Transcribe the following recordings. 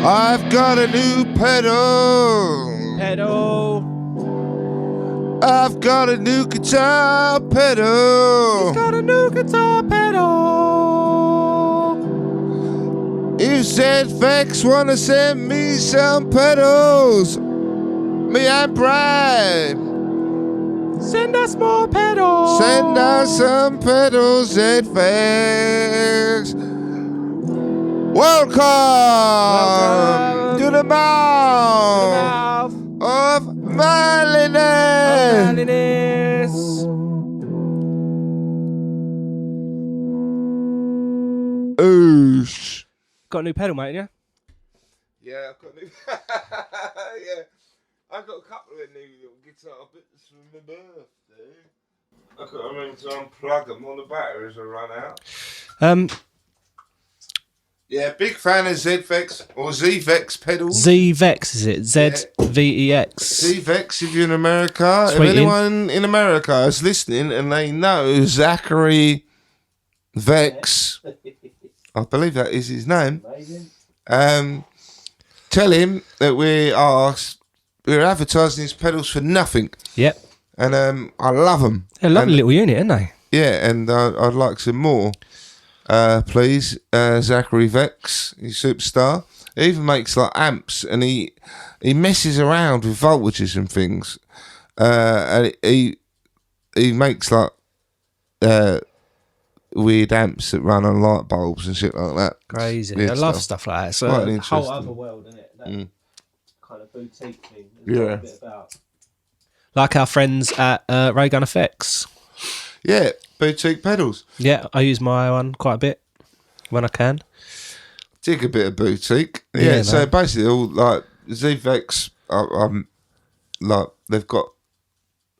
I've got a new pedal. I've got a new guitar pedal. He's got a new guitar pedal. If ZFX wanna send me some pedals, me and Brad, Send us more pedals. send us some pedals, ZFX. Welcome to the mouth of Manliness. Oosh. Got a new pedal, mate, yeah? Yeah, I've got new. Yeah, I've got a couple of new little guitar bits from my birthday. I've got to remember to unplug them. All the batteries are run out. Yeah, big fan of ZVEX or ZVEX pedals. ZVEX, is it? ZVEX. ZVEX if you're in America. Sweet. If anyone in America is listening and they know Zachary Vex, I believe that is his name. Tell him that we're advertising his pedals for nothing. Yep. And I love them. They're a lovely little unit, aren't they? Yeah, and I'd like some more. Please, Zachary Vex, he's a superstar. He even makes like amps, and he messes around with voltages and things. And he makes like weird amps that run on light bulbs and shit like that. Crazy. Weird I love stuff like that. It's Quite a interesting. whole other world, isn't it? That kind of boutique thing. Yeah. A bit about. Like our friends at Ray Gun Effects. Yeah, boutique pedals. Yeah, I use my one quite a bit when I can. Dig a bit of boutique. Yeah, so man. basically all like ZVEX, like they've got,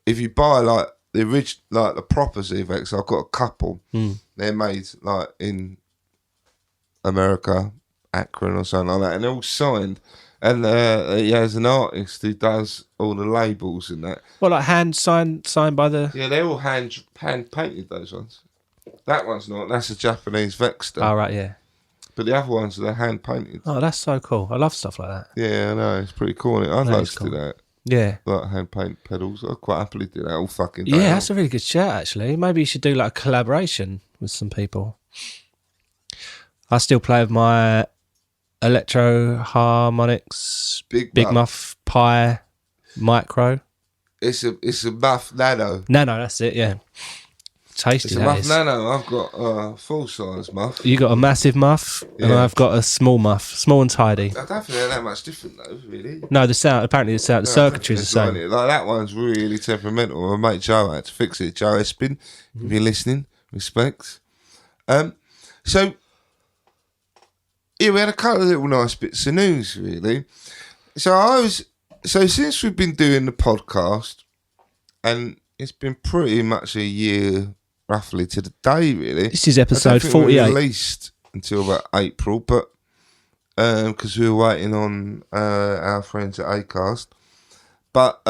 if you buy like the original, like the proper ZVEX, I've got a couple. They're made like in America, Akron or something like that, and they're all signed. And he has an artist who does all the labels and that. Well, like hand signed by the... Yeah, they're all hand painted, those ones. That one's not. That's a Japanese Vexter. Oh, right, yeah. But the other ones, they're hand painted. Oh, that's so cool. I love stuff like that. Yeah, I know. It's pretty cool. I'd like to do that. Yeah. Like hand paint pedals. I'd quite happily do that all fucking day. Yeah, that's a really good shout, actually. Maybe you should do like a collaboration with some people. I still play with my Electro Harmonics Big Muff Pi Micro. It's a Muff Nano. Nano, that's it, yeah. Tasty, It's a Muff Nano. I've got a full-size Muff. You got a massive muff, and Yeah. I've got a small muff. Small and tidy. I don't think they're that much different, though, really. No, the sound, apparently the circuitry's the same. Like, that one's really temperamental. My mate Joe had to fix it. Joe Espin, if you're listening, respect. So, yeah, we had a couple of little nice bits of news, really. So since we've been doing the podcast, and it's been pretty much a year, roughly to the day, really. This is episode I don't think we 48. released until about April, but because we were waiting on our friends at Acast. But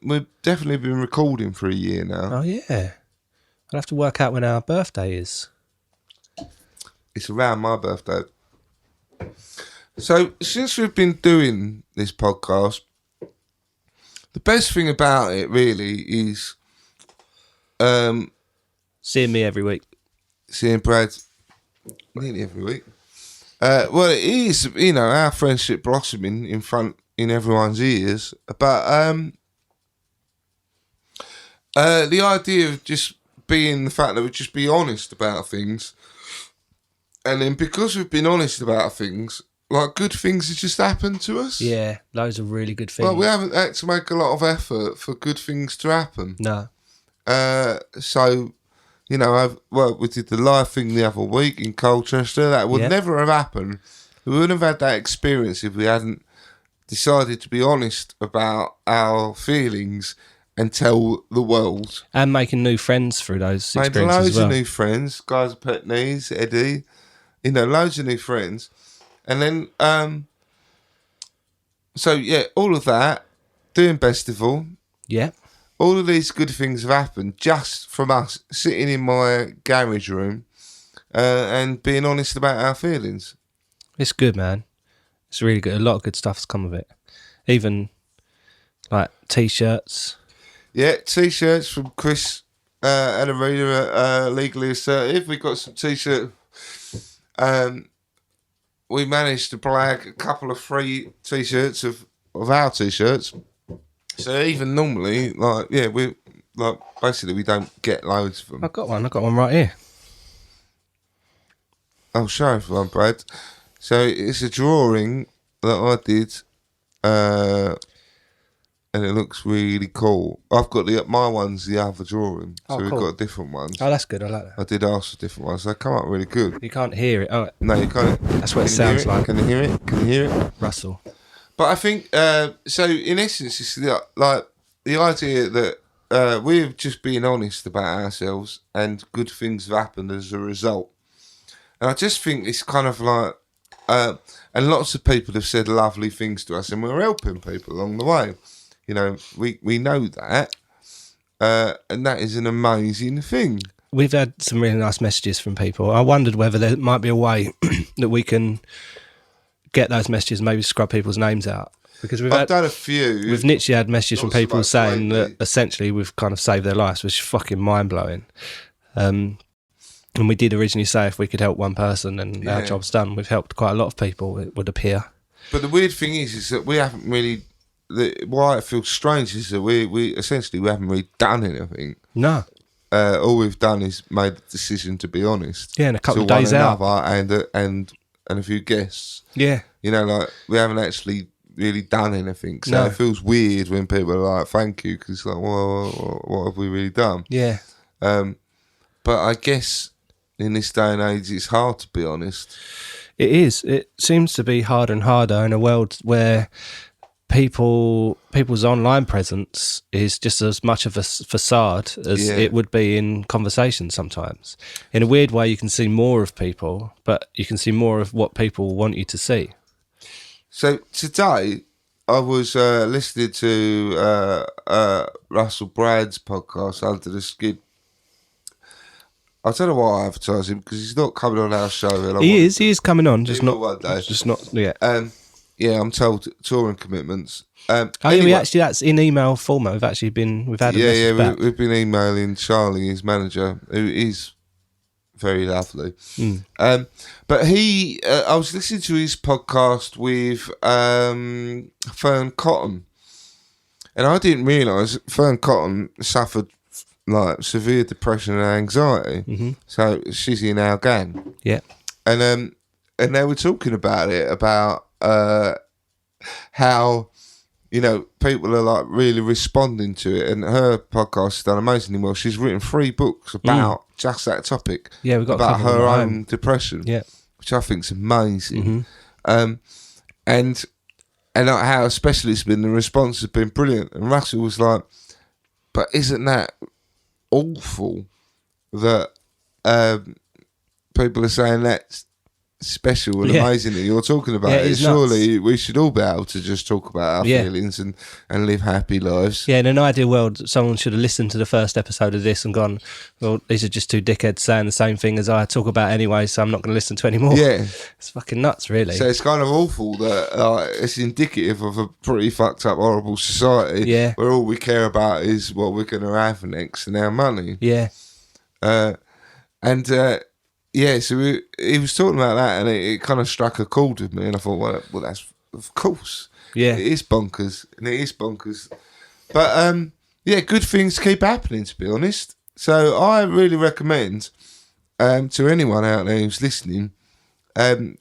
we've definitely been recording for a year now. Oh, yeah. I'll have to work out when our birthday is. It's around my birthday. So since we've been doing this podcast, the best thing about it really is Seeing me every week. seeing Brad nearly every week. Well, it is, our friendship blossoming in everyone's ears. But the idea of just being the fact that we just be honest about things, and then because we've been honest about things, like good things have just happened to us. Yeah, loads of really good things. Well, we haven't had to make a lot of effort for good things to happen. No. So, we did the live thing the other week in Colchester. That would never have happened. We wouldn't have had that experience if we hadn't decided to be honest about our feelings and tell the world. And making new friends through those Made experiences loads as well. of new friends. Guys at Pet Knees, Eddie. Loads of new friends. And then, all of that, doing Bestival. Yeah. All of these good things have happened just from us sitting in my garage room and being honest about our feelings. It's good, man. It's really good. A lot of good stuff's come of it. Even like T-shirts. Yeah, T-shirts from Chris and Arena at Legally Assertive. We got some T-shirts. We managed to blag a couple of free T-shirts of our T-shirts. So even normally, we basically we don't get loads of them. I've got one right here. I'll show you one, Brad. So it's a drawing that I did, and it looks really cool. I've got my one's the other drawing, so we've got different ones. Oh, that's good. I like that. I did ask for different ones. They come up really good. You can't hear it. Oh, no, you can't. That's what it sounds like. Can you hear it? Can you hear it, Russell? But I think so. In essence, it's the idea that we're just being honest about ourselves, and good things have happened as a result. And I just think it's kind of like, and lots of people have said lovely things to us, and we're helping people along the way. You know, we know that, and that is an amazing thing. We've had some really nice messages from people. I wondered whether there might be a way that we can get those messages, maybe scrub people's names out. Because I've done a few. We've literally had messages from people saying that essentially we've kind of saved their lives, which is fucking mind-blowing. And we did originally say if we could help one person and our job's done. We've helped quite a lot of people, it would appear. But the weird thing is that we haven't really... why it feels strange is that we essentially we haven't really done anything. No. All we've done is made the decision to be honest. Yeah, and a couple of days out. And a few guests. Yeah. You know, like, we haven't actually really done anything. So it feels weird when people are like, thank you, because it's like, well, what have we really done? Yeah. But I guess in this day and age, it's hard to be honest. It is. It seems to be harder and harder in a world where people's online presence is just as much of a facade as it would be in conversation sometimes. In a weird way, you can see more of people, but you can see more of what people want you to see. So today, I was listening to Russell Brand's podcast, Under the Skin. I don't know why I advertise him, because he's not coming on our show. He is coming on, just not one day. Just not yet. Yeah, I'm told touring commitments. Anyway, actually, that's in email format. We've had a message back. We've been emailing Charlie, his manager, who is very lovely. But I was listening to his podcast with Fern Cotton, and I didn't realise Fern Cotton suffered like severe depression and anxiety. So she's in our gang. Yeah, and they were talking about it, about how, you know, people are like really responding to it, and her podcast has done amazingly well. She's written 3 books about just that topic. Yeah, we've got about her own depression. Yeah, which I think is amazing. And like how especially it's been, the response has been brilliant. And Russell was like, but isn't that awful that people are saying that's special and amazing that you're talking about it? Surely nuts. We should all be able to just talk about our feelings and live happy lives. Yeah, in an ideal world, someone should have listened to the first episode of this and gone, well, these are just 2 dickheads saying the same thing as I talk about anyway, so I'm not going to listen to any more. Yeah. It's fucking nuts, really. So it's kind of awful that it's indicative of a pretty fucked up, horrible society where all we care about is what we're going to have next and our money. Yeah. Yeah, so he was talking about that, and it kind of struck a chord with me, and I thought, well, that's, of course. Yeah. It is bonkers, But, good things keep happening, to be honest. So I really recommend to anyone out there who's listening, don't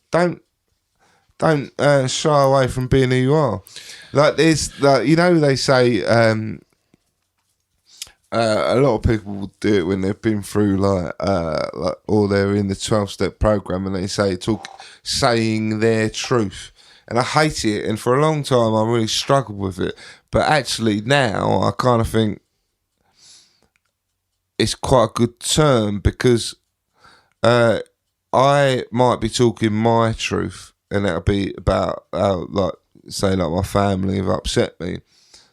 shy away from being who you are. Like, there's, like, you know, they say... a lot of people will do it when they've been through or they're in the 12-step program, and they saying their truth, and I hate it. And for a long time, I really struggled with it. But actually, now I kind of think it's quite a good term, because I might be talking my truth, and that'll be about like my family have upset me.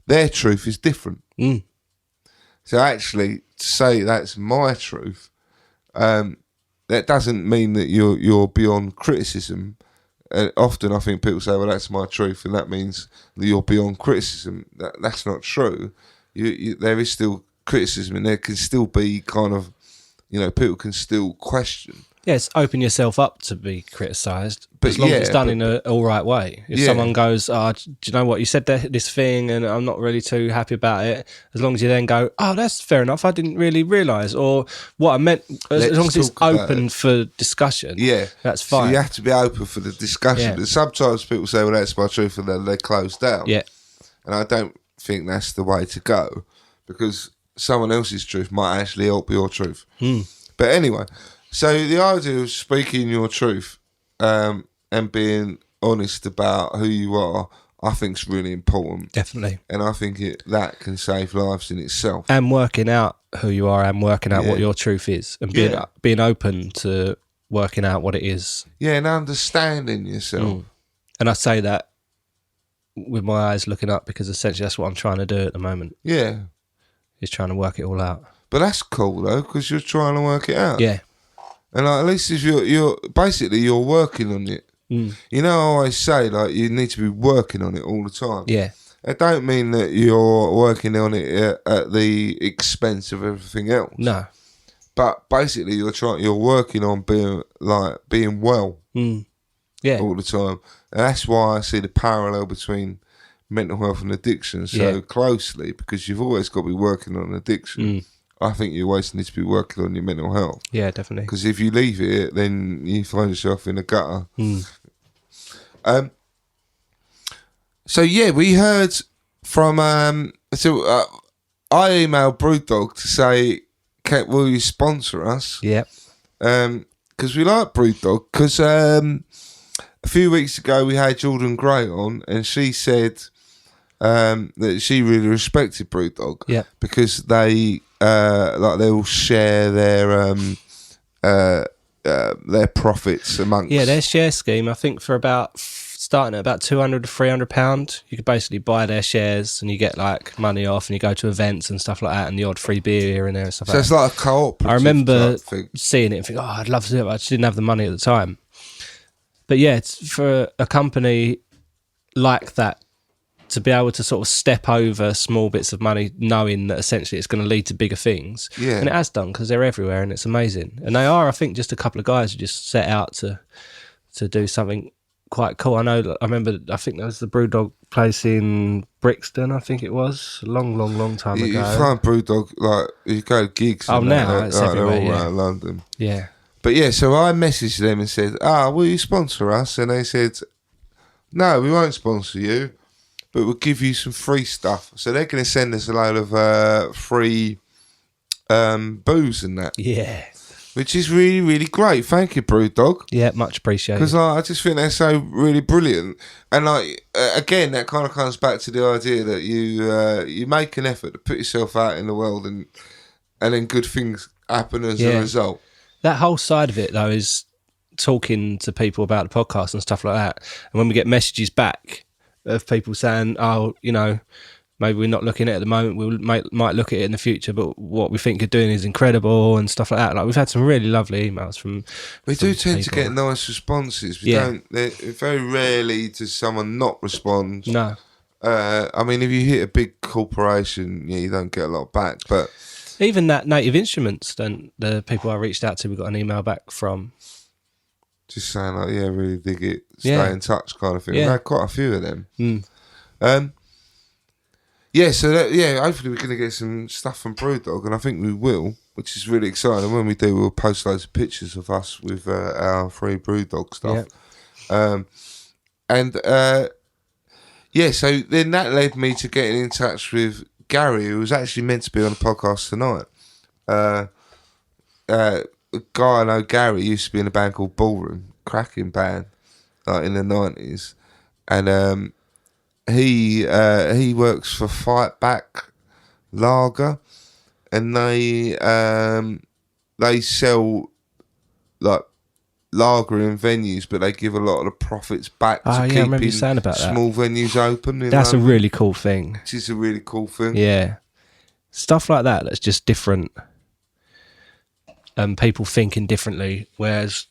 Their truth is different. So actually, to say that's my truth, that doesn't mean that you're beyond criticism. often I think people say, well, that's my truth, and that means that you're beyond criticism. That's not true. There is still criticism, and there can still be kind of, people can still question. Yes, open yourself up to be criticised, But as long as it's done but- in an all right way. If Yeah. someone goes, "Oh, do you know what? You said this thing, and I'm not really too happy about it." As long as you then go, "Oh, that's fair enough. I didn't really realise," or what I meant. As long as it's talk about open it. for discussion, Yeah, that's So fine. you have to be open for the discussion. Yeah. But sometimes people say, well, that's my truth, and then they close down. Yeah, And I don't think that's the way to go, because someone else's truth might actually help your truth. But anyway, so the idea of speaking your truth and being honest about who you are, I think is really important. definitely. And I think that can save lives in itself. And working out who you are and working out what Yeah. your truth is, and Yeah. being open to working out what it is. Yeah, and understanding yourself. And I say that with my eyes looking up, because essentially that's what I'm trying to do at the moment, Yeah. is trying to work it all out. But that's cool, though, because you're trying to work it out. Yeah. And at least if you're basically you're working on it. You know, I always say, like, you need to be working on it all the time. Yeah. It don't mean that you're working on it at the expense of everything else. No. But basically, you're working on being well Yeah. all the time. And that's why I see the parallel between mental health and addiction so closely, because you've always got to be working on addiction. I think you always need to be working on your mental health. Yeah, definitely. Because if you leave it, then you find yourself in a gutter. So yeah, we heard from. I emailed Brewdog to say, will you sponsor us? Yeah. Because we like Brewdog. Because a few weeks ago we had Jordan Gray on, and she said that she really respected Brewdog. Yeah. Because they they'll share their profits amongst. Yeah, their share scheme, I think for starting at about £200 to £300, you could basically buy their shares and you get like money off, and you go to events and stuff like that, and the odd free beer here and there and stuff So like it's that. like a cooperative. I remember type thing. seeing it and thinking, I'd love to do it, but I just didn't have the money at the time. But yeah, it's for a company like that to be able to sort of step over small bits of money, knowing that essentially it's going to lead to bigger things. Yeah. And it has done, because they're everywhere and it's amazing. And they are, I think, just a couple of guys who just set out to do something quite cool. I think there was the Brewdog place in Brixton, I think it was, a long time You ago. find Brewdog, like, you go to gigs. Oh, and now that, it's they're everywhere, all yeah. around London. Yeah. But yeah, so I messaged them and said, will you sponsor us? And they said, no, we won't sponsor you, but we'll give you some free stuff. So they're going to send us a load of free booze and that, Yeah. which is really, really great. Thank you, Brewdog. Yeah, much appreciated. Because I just think they're so really brilliant. And again, that kind of comes back to the idea that you make an effort to put yourself out in the world, and then good things happen as a result. That whole side of it, though, is talking to people about the podcast and stuff like that. And when we get messages back of people saying, maybe we're not looking at it at the moment, we might look at it in the future, but what we think you're doing is incredible and stuff like that. Like, we've had some really lovely emails from We do tend to people. get nice responses. Very rarely does someone not respond. No. I mean, if you hit a big corporation, you don't get a lot back. But Even that Native Instruments, then the people I reached out to, we got an email back from. just saying, like, yeah, really dig it, stay Yeah. in touch kind of thing. Yeah. We had quite a few of them. Mm. Hopefully we're going to get some stuff from Brewdog, and I think we will, which is really exciting. When we do, we'll post loads of pictures of us with our free Brewdog stuff. So then that led me to getting in touch with Gary, who was actually meant to be on the podcast tonight. A guy I know, Gary, used to be in a band called Ballroom, cracking band, like in the 90s, and he works for Fight Back Lager, and they sell like lager in venues, but they give a lot of the profits back to I remember you saying about that. small venues open. That's a really cool thing. Which is a really cool thing. Yeah. Stuff like that's just different. People thinking differently, whereas,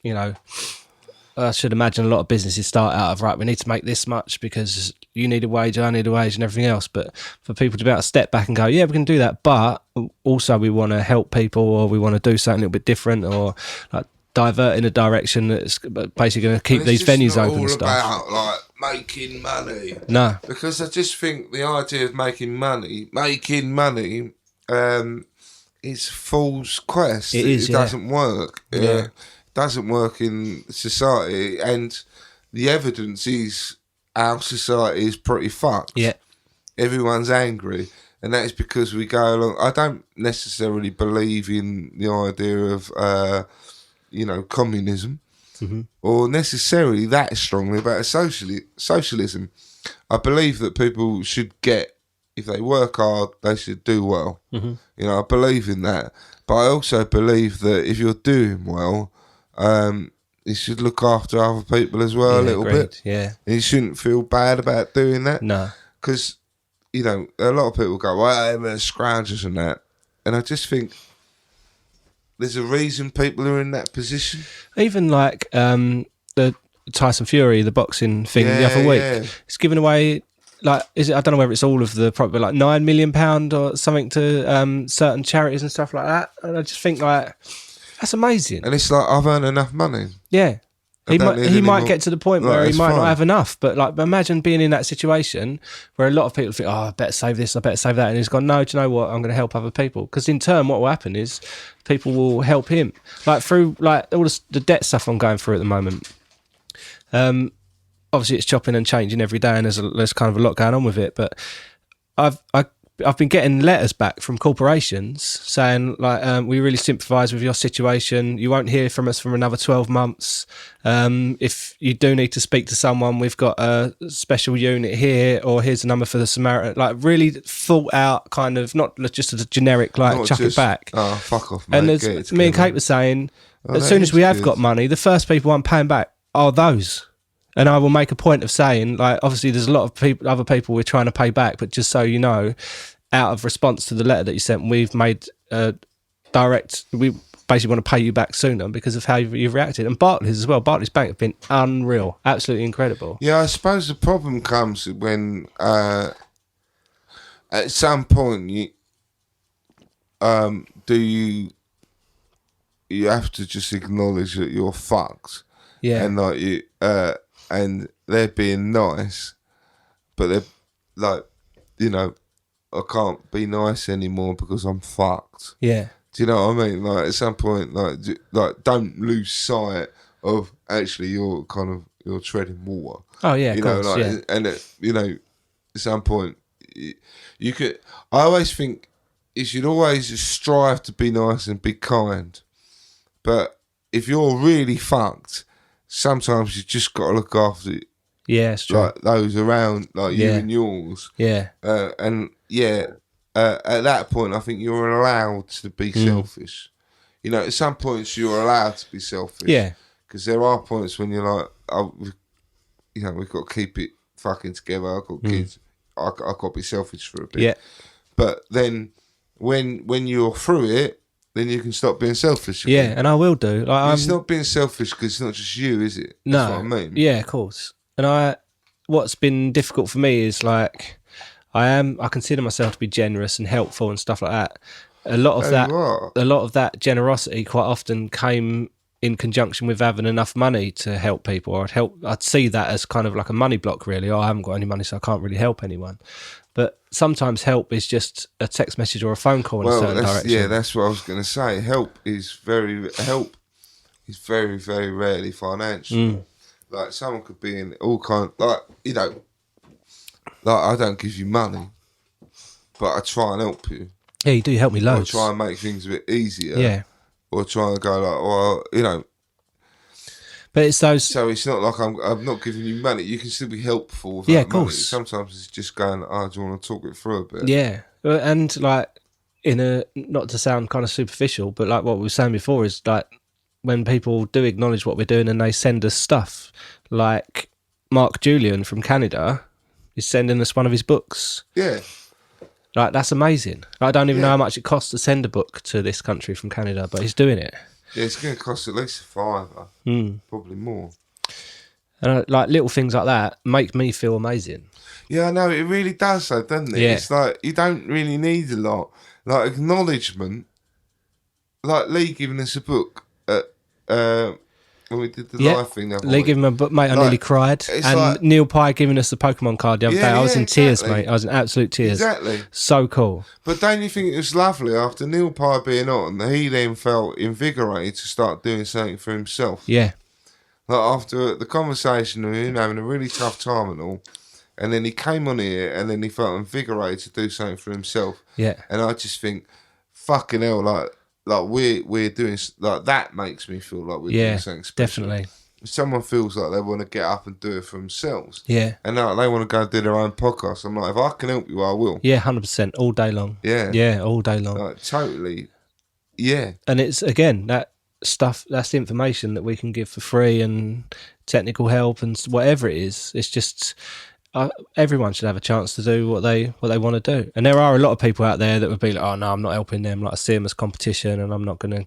I should imagine a lot of businesses start out of, right, we need to make this much because you need a wage, I need a wage and everything else. But for people to be able to step back and go, yeah, we can do that. But also we want to help people, or we want to do something a little bit different, or like divert in a direction that's basically going to keep these venues open and stuff. It's not all about like making money. No. Because I just think the idea of making money, it's fool's quest. It doesn't work. Yeah. It doesn't work in society, and the evidence is our society is pretty fucked. Yeah. Everyone's angry, and that is because we go along. I don't necessarily believe in the idea of, communism, or necessarily that strongly about socialism. I believe that people should get, if they work hard, they should do well. I believe in that. But I also believe that if you're doing well, you should look after other people as well a little bit. Yeah. And you shouldn't feel bad about doing that. No. Because, a lot of people go, well, they're scroungers and that. And I just think there's a reason people are in that position. Even like the Tyson Fury, the boxing thing the other week, it's given away, like, I don't know whether it's all of the, probably like £9 million or something to certain charities and stuff like that. And I just think, like, that's amazing. And it's like, I've earned enough money. Yeah. He might get to the point where he might not have enough, but like, imagine being in that situation where a lot of people think, I better save this, I better save that, and he's gone, no, do you know what, I'm going to help other people, because in turn what will happen is people will help him, like through like all the debt stuff I'm going through at the moment. Obviously it's chopping and changing every day, and there's kind of a lot going on with it, but I've been getting letters back from corporations saying, like, we really sympathise with your situation. You won't hear from us for another 12 months. If you do need to speak to someone, we've got a special unit here, or here's a number for the Samaritan. Like, really thought out, kind of, not just a generic, like, not chuck it back. Oh, fuck off, mate. And as me and Kate were saying, as soon as we have got money, the first people I'm paying back are those. And I will make a point of saying, like, obviously there's a lot of other people we're trying to pay back, but just so you know, out of response to the letter that you sent, we've made we basically want to pay you back sooner because of how you've reacted. And Barclays as well. Barclays Bank have been unreal, absolutely incredible. Yeah, I suppose the problem comes when at some point you have to just acknowledge that you're fucked. Yeah. And like and they're being nice, but they're like, I can't be nice anymore because I'm fucked. Yeah. Do you know what I mean? Like, at some point, like don't lose sight of actually you're treading water. Oh yeah, of course, like, yeah. And at some point, you could. I always think you should always strive to be nice and be kind, but if you're really fucked, sometimes you just got to look after. Yeah, it's true. Like those around, like you and yours. Yeah. At that point, I think you're allowed to be selfish. At some points you're allowed to be selfish. Yeah. Because there are points when you're like, we've got to keep it fucking together. I've got kids. I've got to be selfish for a bit. Yeah. But then when you're through it, then you can stop being selfish again. Yeah, and I will do. Like, it's not being selfish because it's not just you, is it? No. That's what I mean. Yeah, of course. And what's been difficult for me is, like, I consider myself to be generous and helpful and stuff like that. A lot of that generosity quite often came in conjunction with having enough money to help people, or I'd see that as kind of like a money block, really. I haven't got any money, so I can't really help anyone. But sometimes help is just a text message or a phone call in a certain direction. Yeah, that's what I was going to say. Help is very, very rarely financial. Like, someone could be in all kind, like I don't give you money, but I try and help you. Yeah, you do help me loads. Or try and make things a bit easier. Yeah. Or try and go like, well, But it's those. So it's not like I'm not giving you money. You can still be helpful with yeah, that of course. Money. Sometimes it's just going, do you want to talk it through a bit? Yeah. And like, not to sound kind of superficial, but like what we were saying before is, like, when people do acknowledge what we're doing and they send us stuff, like Mark Julian from Canada is sending us one of his books. Yeah. Like, that's amazing. I don't even know how much it costs to send a book to this country from Canada, but he's doing it. Yeah, it's going to cost at least $5, probably more. And like little things like that make me feel amazing. Yeah, I know, it really does though, doesn't it? Yeah. It's like, you don't really need a lot. Like, acknowledgement, like Lee giving us a book when we did the live thing the other Lee week. giving him a book, mate, I nearly cried. And like, Neil Pye giving us the Pokemon card the other day. I was in tears, exactly. mate. I was in absolute tears. Exactly. So cool. But don't you think it was lovely after Neil Pye being on, he then felt invigorated to start doing something for himself? Yeah. Like after the conversation with him having a really tough time and all, and then he came on here and then he felt invigorated to do something for himself. Yeah. And I just think, fucking hell, like we're doing, like, that makes me feel like we're doing something special. Definitely. If someone feels like they want to get up and do it for themselves, Yeah, and like they want to go and do their own podcast, I'm like, if I can help you, I will. Yeah, 100%, all day long. Yeah, all day long. Like, totally. Yeah, and it's again that stuff. That's the information that we can give for free and technical help and whatever it is. It's just everyone should have a chance to do what they want to do. And there are a lot of people out there that would be like, "Oh no, I'm not helping them. Like, I see them as competition, and I'm not going to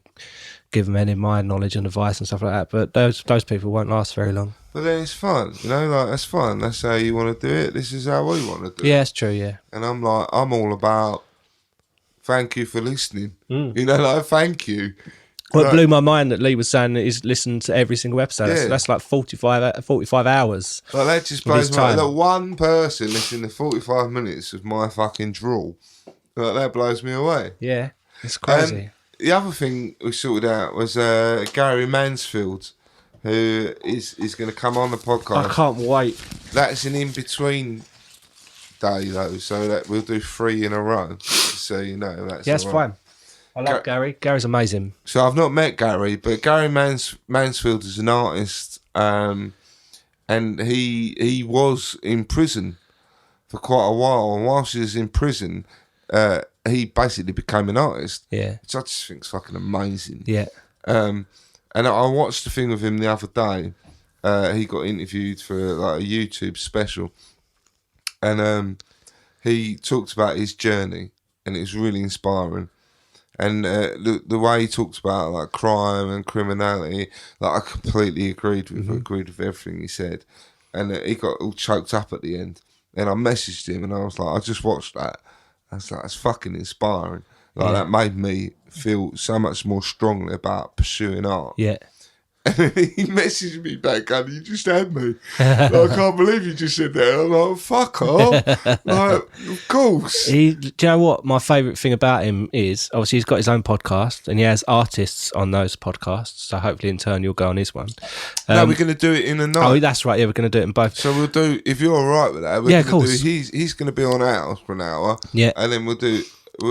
give them any of my knowledge and advice and stuff like that." But those people won't last very long. But then it's fun, like, that's fun. That's how you want to do it. This is how we want to do it. Yeah, it's true, yeah. And I'm all about thank you for listening. Like, thank you. Well, it blew my mind that Lee was saying that he's listened to every single episode. Yeah. That's like 45 hours. Like, that just blows my mind. That one person listening to 45 minutes of my fucking drool, like, that blows me away. Yeah, it's crazy. The other thing we sorted out was Gary Mansfield, who is going to come on the podcast. I can't wait. That's an in-between day, though, so that we'll do 3 in a row. So, that's that's all fine. I love Gary. Gary's amazing. So I've not met Gary, but Gary Mansfield is an artist, and he was in prison for quite a while. And whilst he was in prison, he basically became an artist. Yeah. Which I just think is fucking amazing. Yeah. And I watched the thing with him the other day. He got interviewed for like a YouTube special, and he talked about his journey, and it was really inspiring. And the way he talks about like crime and criminality, like, I completely agreed with everything he said. And he got all choked up at the end. And I messaged him and I was like, I just watched that. I was like, it's fucking inspiring. Like, that made me feel so much more strongly about pursuing art. Yeah. And he messaged me back, and you just had me. Like, I can't believe you just said that. I'm like, fuck off. Like, of course. Do you know what my favourite thing about him is? Obviously, he's got his own podcast, and he has artists on those podcasts. So hopefully, in turn, you'll go on his one. No, we're going to do it in a night. Oh, that's right. Yeah, we're going to do it in both. So we'll do, if you're all right with that, we're of course. He's going to be on ours for an hour. Yeah. And then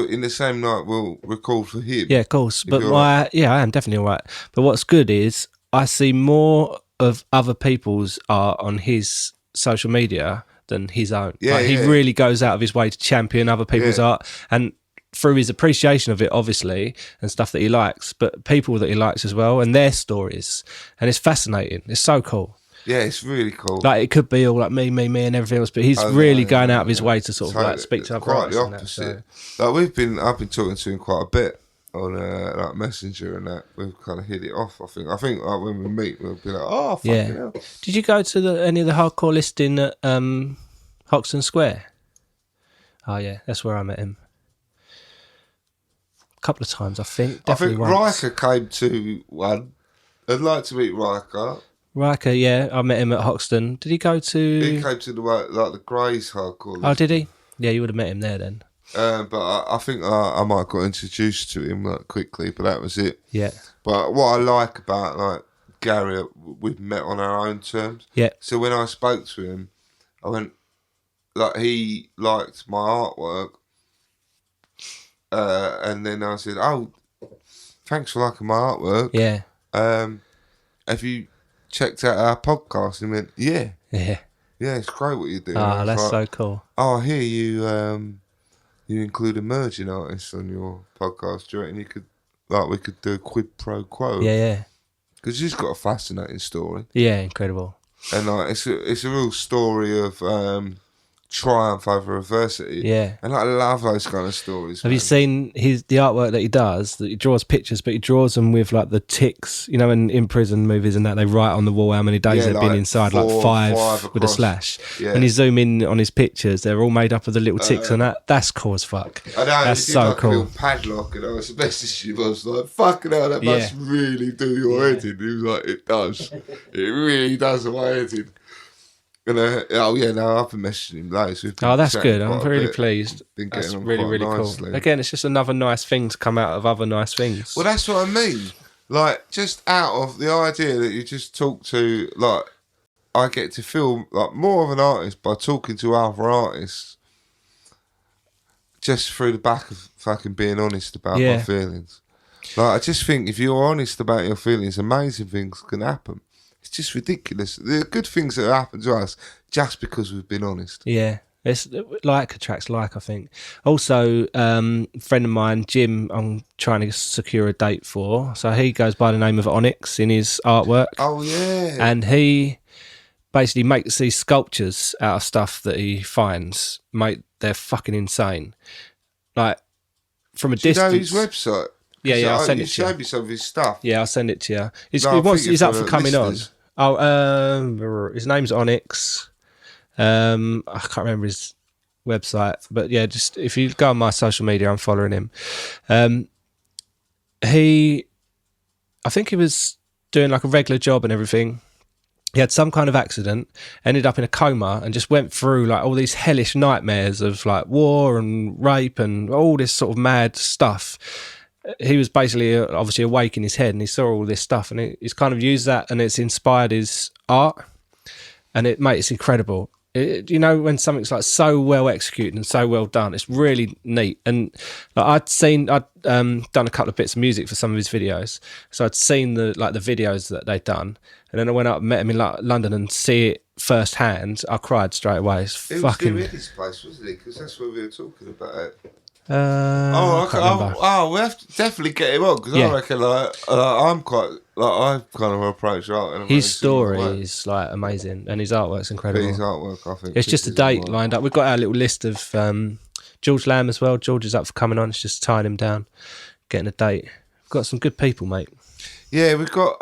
in the same night, we'll record for him. Yeah, of course. But I am definitely all right. But what's good is I see more of other people's art on his social media than his own. Yeah, He really goes out of his way to champion other people's art, and through his appreciation of it, obviously, and stuff that he likes, but people that he likes as well, and their stories. And it's fascinating. It's so cool. Yeah, it's really cool. Like, it could be all like me, and everything else, but he's really going out of his way to sort of like speak to other artists. Quite the opposite. Like, I've been talking to him quite a bit on like Messenger and that. We've kind of hit it off. I think like when we meet, we'll be like, oh, fucking hell. Did you go to any of the hardcore listing at Hoxton Square? Oh yeah, that's where I met him. A couple of times, I think. Definitely once. Riker came to one. I'd like to meet Riker. Riker, yeah, I met him at Hoxton. Did he go to? He came to the Greys hardcore listing. Oh, did he? Yeah, you would have met him there then. But I think I might have got introduced to him like quickly, but that was it. Yeah. But what I like about like Gary, we've met on our own terms. Yeah. So when I spoke to him, I went, like, he liked my artwork, and then I said, "Oh, thanks for liking my artwork. Yeah. Have you checked out our podcast?" And he went, "Yeah, yeah, it's great what you're doing." Oh, that's like, so cool. Oh, I hear you. You include emerging artists on your podcast. Do you reckon we could do a quid pro quo? Yeah. Because he's got a fascinating story. Yeah, incredible. And like, it's a real story of triumph over adversity. Yeah. And I love those kind of stories. Have you seen the artwork that he does? That he draws pictures, but he draws them with like the ticks. You know, in prison movies and that they write on the wall how many days they've been inside, like five with a slash. Yeah. When you zoom in on his pictures, they're all made up of the little ticks, and that's cool as fuck. I know. That's so like cool. A little padlock, and I was messaging him. I was like, "Fucking hell, that must really do your head in." He was like, "It does. It really does my head in." And I've been messaging him loads. Oh, that's good. I'm really pleased. That's really nicely. cool. Again, it's just another nice thing to come out of other nice things. Well, that's what I mean. Like, just out of the idea that you just talk to, like, I get to feel like more of an artist by talking to other artists, just through the back of fucking being honest about my feelings. Like, I just think if you're honest about your feelings, amazing things can happen. It's just ridiculous. There are good things that happen to us just because we've been honest. Yeah. It's like attracts like, I think. Also, a friend of mine, Jim, I'm trying to secure a date for. So he goes by the name of Onyx in his artwork. Oh, yeah. And he basically makes these sculptures out of stuff that he finds. Mate, they're fucking insane. Like, from a distance. Do you know his website? Yeah, I'll send it to you. You showed me some of his stuff. Yeah, I'll send it to you. He's up for coming listeners. on. Oh, his name's Onyx. I can't remember his website, but yeah, just if you go on my social media, I'm following him. I think he was doing like a regular job and everything. He had some kind of accident, ended up in a coma, and just went through like all these hellish nightmares of like war and rape and all this sort of mad stuff. He was basically obviously awake in his head, and he saw all this stuff, and he's kind of used that, and it's inspired his art, and it's incredible. You know, when something's like so well executed and so well done, it's really neat. And like, I'd done a couple of bits of music for some of his videos, so I'd seen the videos that they'd done, and then I went up and met him in London and see it firsthand. I cried straight away. It's it fucking. was his place, wasn't it? Because that's where we were talking about it. I can't remember. We have to definitely get him on because I reckon I'm quite I kind of approach art. His story is like amazing, and his artwork's incredible. His artwork, I think, it's just a date lined up. We've got our little list of George Lamb as well. George is up for coming on. It's just tying him down, getting a date. We've got some good people, mate. Yeah, we've got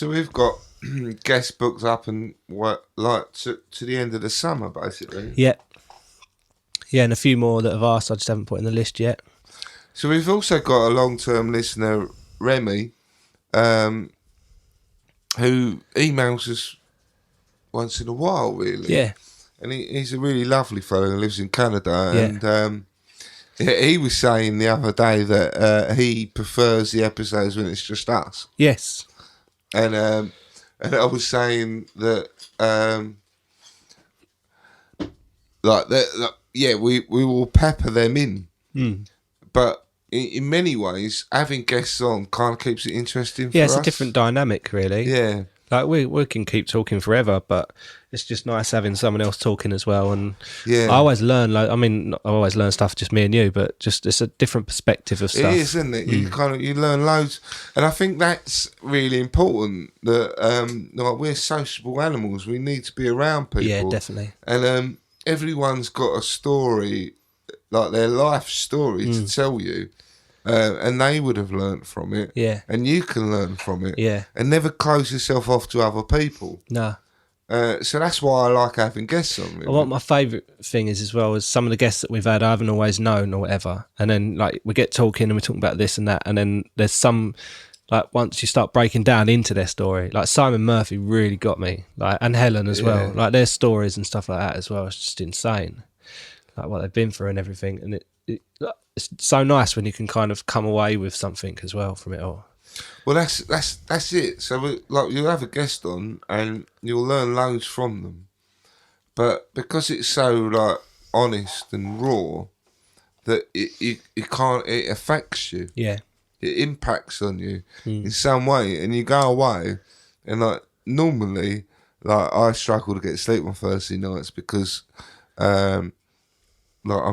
we've got guest books up and to the end of the summer, basically. Yeah. Yeah, and a few more that have asked, I just haven't put in the list yet. So we've also got a long-term listener, Remy, who emails us once in a while, really. Yeah. And he's a really lovely fellow who lives in Canada. Yeah. And he was saying the other day that he prefers the episodes when it's just us. Yes. And I was saying that, we will pepper them in. But in many ways, having guests on kind of keeps it interesting for us. Yeah, it's a different dynamic, really. Yeah. Like, we can keep talking forever, but it's just nice having someone else talking as well. And I always learn, I always learn stuff, just me and you, but just it's a different perspective of stuff. It is, isn't it? You learn loads. And I think that's really important, that we're sociable animals. We need to be around people. Yeah, definitely. And everyone's got a story, like their life story to tell you. And they would have learnt from it. Yeah. And you can learn from it. Yeah. And never close yourself off to other people. No. So that's why I like having guests on. Really. What my favourite thing is as well is some of the guests that we've had I haven't always known or whatever. And then like we get talking and we're talking about this and that. And then there's some, like once you start breaking down into their story, like Simon Murphy really got me. Like, and Helen as well. Like their stories and stuff like that as well. It's just insane. Like what they've been through and everything. And it's so nice when you can kind of come away with something as well from it all. Well, that's it. So you'll have a guest on and you'll learn loads from them, but because it's so honest and raw, that it affects you. Yeah, it impacts on you in some way, and you go away and normally I struggle to get sleep on Thursday nights because I'm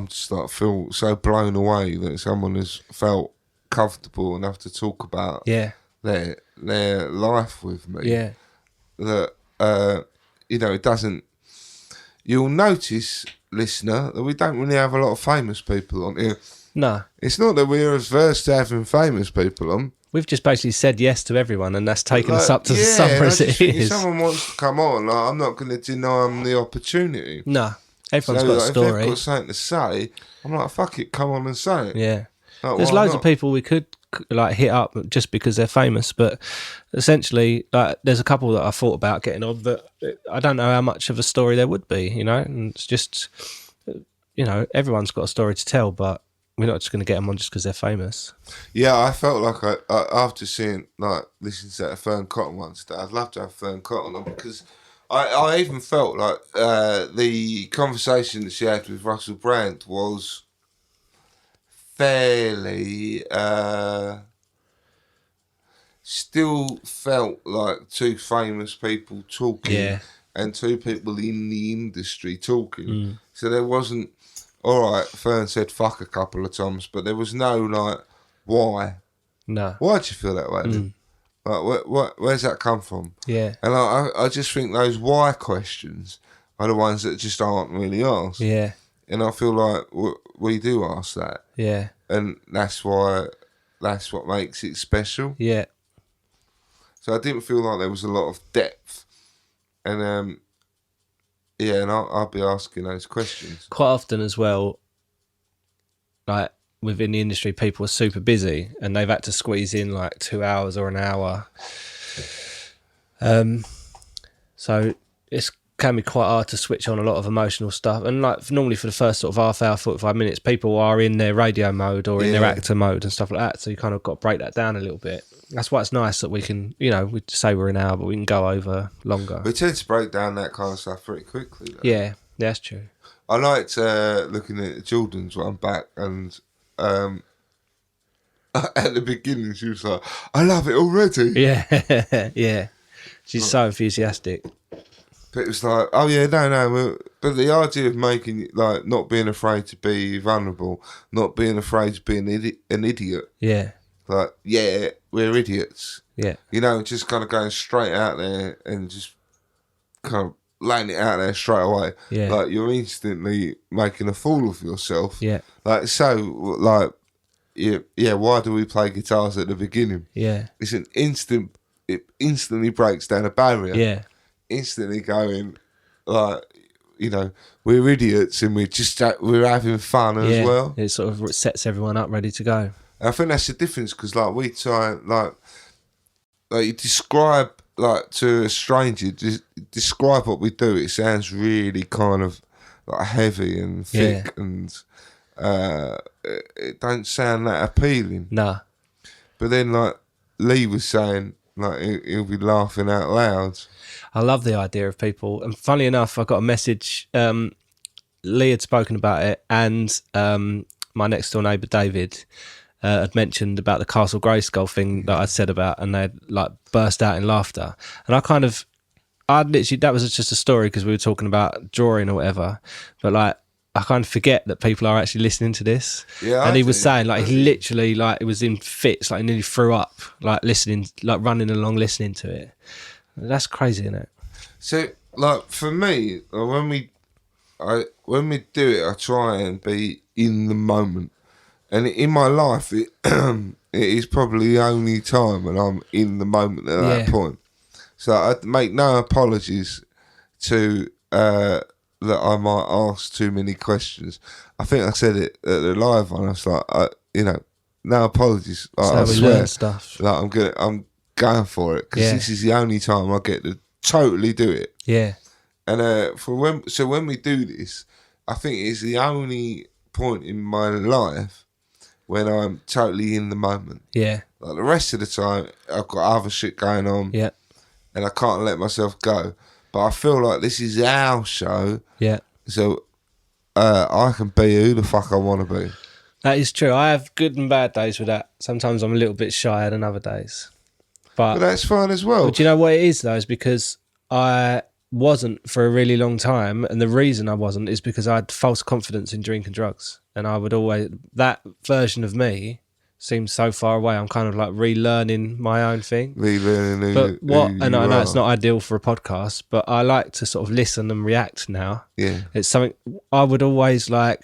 just feel so blown away that someone has felt comfortable enough to talk about their life with me. Yeah. That it doesn't. You'll notice listener, that we don't really have a lot of famous people on here. No. It's not that we're averse to having famous people on. We've just basically said yes to everyone, and that's taken us up to the summer as it if is. someone wants to come on, like, I'm not going to deny them the opportunity. No. Everyone's got a story. If they've got something to say, I'm like, fuck it, come on and say it. Yeah. Like, there's loads of people we could like hit up just because they're famous, but essentially, like, there's a couple that I thought about getting on that I don't know how much of a story there would be, you know. And it's just, you know, everyone's got a story to tell, but we're not just going to get them on just because they're famous. Yeah, I felt like I after seeing, like, listening to that Fern Cotton once, that I'd love to have Fern Cotton on, because I even felt like the conversation that she had with Russell Brand was fairly still felt like two famous people talking, and two people in the industry talking. So there wasn't, all right, Fern said fuck a couple of times, but there was no like, why? No. Why'd you feel that way then? Like, where's that come from? Yeah. And I just think those why questions are the ones that just aren't really asked. Yeah. And I feel like we do ask that. Yeah. And that's what makes it special. Yeah. So I didn't feel like there was a lot of depth. And yeah, and I'll be asking those questions. Quite often as well, like within the industry, people are super busy and they've had to squeeze in like 2 hours or an hour. So it's can be quite hard to switch on a lot of emotional stuff. And like normally for the first sort of half hour, 45 minutes, people are in their radio mode or in their actor mode and stuff like that. So you kind of got to break that down a little bit. That's why it's nice that we can, you know, we say we're an hour, but we can go over longer. We tend to break down that kind of stuff pretty quickly, though. Yeah, that's true. I liked looking at Jordan's one back, and at the beginning she was like, I love it already. Yeah, yeah. She's so enthusiastic. But it was like, oh yeah, no. But the idea of making, like, not being afraid to be vulnerable, not being afraid to be an idiot. Yeah. Like, yeah, we're idiots. Yeah. You know, just kind of going straight out there and just kind of laying it out there straight away. Yeah. Like, you're instantly making a fool of yourself. Yeah. Like, so, like, yeah, why do we play guitars at the beginning? Yeah. It's an instant, it instantly breaks down a barrier. Yeah. Instantly going, like, you know, we're idiots and we're having fun as well. It sort of sets everyone up ready to go. And I think that's the difference, because like we try, like you describe, like, to a stranger, describe what we do. It sounds really kind of like heavy and thick, and it don't sound that appealing. Nah. But then, like Lee was saying, like he'll be laughing out loud. I love the idea of people, and funnily enough, I got a message. Lee had spoken about it, and my next door neighbour David had mentioned about the Castle Grayskull thing that I'd said about, and they'd like burst out in laughter. And I'd literally, that was just a story because we were talking about drawing or whatever, but like I kind of forget that people are actually listening to this. Yeah, and he was saying, like, he literally, like, it was in fits, like, he nearly threw up, like, listening, like, running along listening to it. That's crazy, isn't it? So, like, for me, when we do it, I try and be in the moment. And in my life, it is probably the only time when I'm in the moment at that point. So I make no apologies to that I might ask too many questions. I think I said it at the live one. I was like, no apologies. Like, I swear, stuff. Like I'm going for it, because this is the only time I get to totally do it. Yeah. And when we do this, I think it's the only point in my life when I'm totally in the moment. Yeah. Like the rest of the time, I've got other shit going on. Yeah. And I can't let myself go. But I feel like this is our show. Yeah. So I can be who the fuck I want to be. That is true. I have good and bad days with that. Sometimes I'm a little bit shyer than other days. But that's fine as well. But do you know what it is, though? Is because I wasn't for a really long time. And the reason I wasn't is because I had false confidence in drink and drugs. And I would always, that version of me seems so far away. I'm kind of like relearning my own thing. Relearning But what, and I know are. it's not ideal for a podcast, but I like to sort of listen and react now. Yeah. It's something I would always like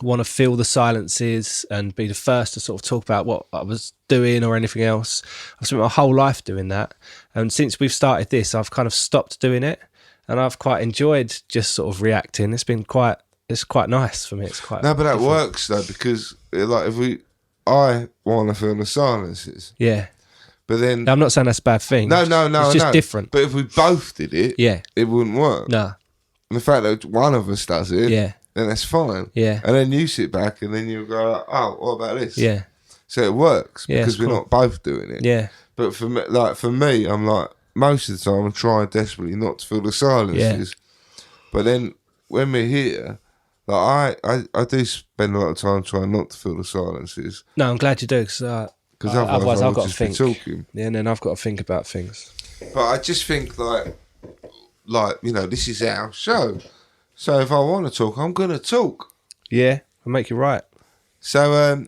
want to fill the silences and be the first to sort of talk about what I was doing or anything else. I've spent my whole life doing that. And since we've started this, I've kind of stopped doing it. And I've quite enjoyed just sort of reacting. It's quite nice for me. It's quite No, but that different. works though, because like I want to fill the silences. Yeah. But then I'm not saying that's a bad thing. No, It's just different. But if we both did it, Yeah. it wouldn't work. No. And the fact that one of us does it, Yeah. then that's fine. Yeah. And then you sit back and then you go, oh, what about this? Yeah. So it works Yeah, because it's we're cool. not both doing it. Yeah. But for me, I'm like, most of the time I'm trying desperately not to fill the silences. But then when we're here, like I do spend a lot of time trying not to fill the silences. No, I'm glad you do, because Otherwise I I've would got to just be think. talking. Yeah, and then I've got to think about things. But I just think like this is our show. So if I want to talk, I'm going to talk. Yeah, I'll make you right. So,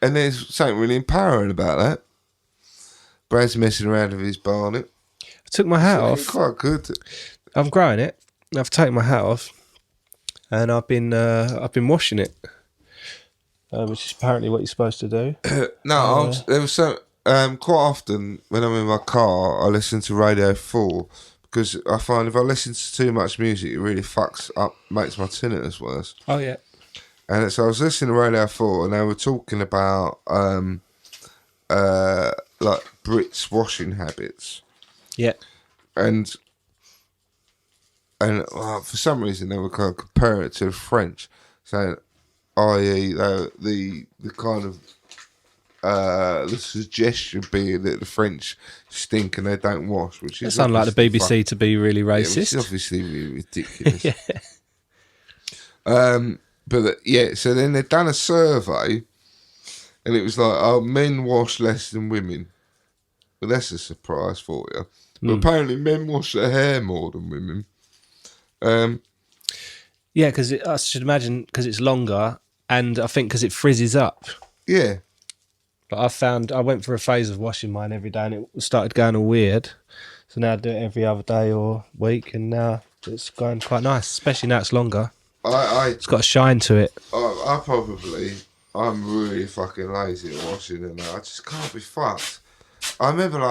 and there's something really empowering about that. Brad's messing around with his barnet. I took my hat off. Quite good. I'm growing it. I've taken my hat off, and I've been washing it, which is apparently what you're supposed to do. There was so quite often when I'm in my car, I listen to Radio 4 because I find if I listen to too much music, it really fucks up, makes my tinnitus worse. Oh yeah. And so I was listening to Radio 4, and they were talking about like Brits' washing habits. Yeah. And for some reason they were kind of comparing it to the French, saying, i.e. the kind of the suggestion being that the French stink and they don't wash, which is It sounds like the BBC to be really which racist. is obviously really ridiculous. Yeah. But so then they'd done a survey, and it was like, oh, men wash less than women. Well, that's a surprise for you. But apparently men wash their hair more than women. Yeah, because I should imagine because it's longer, and I think because it frizzes up. Yeah. But I went for a phase of washing mine every day, and it started going all weird. So now I do it every other day or week, and now it's going quite nice, especially now it's longer. It's got a shine to it. I'm really fucking lazy at washing, and I just can't be fucked. I remember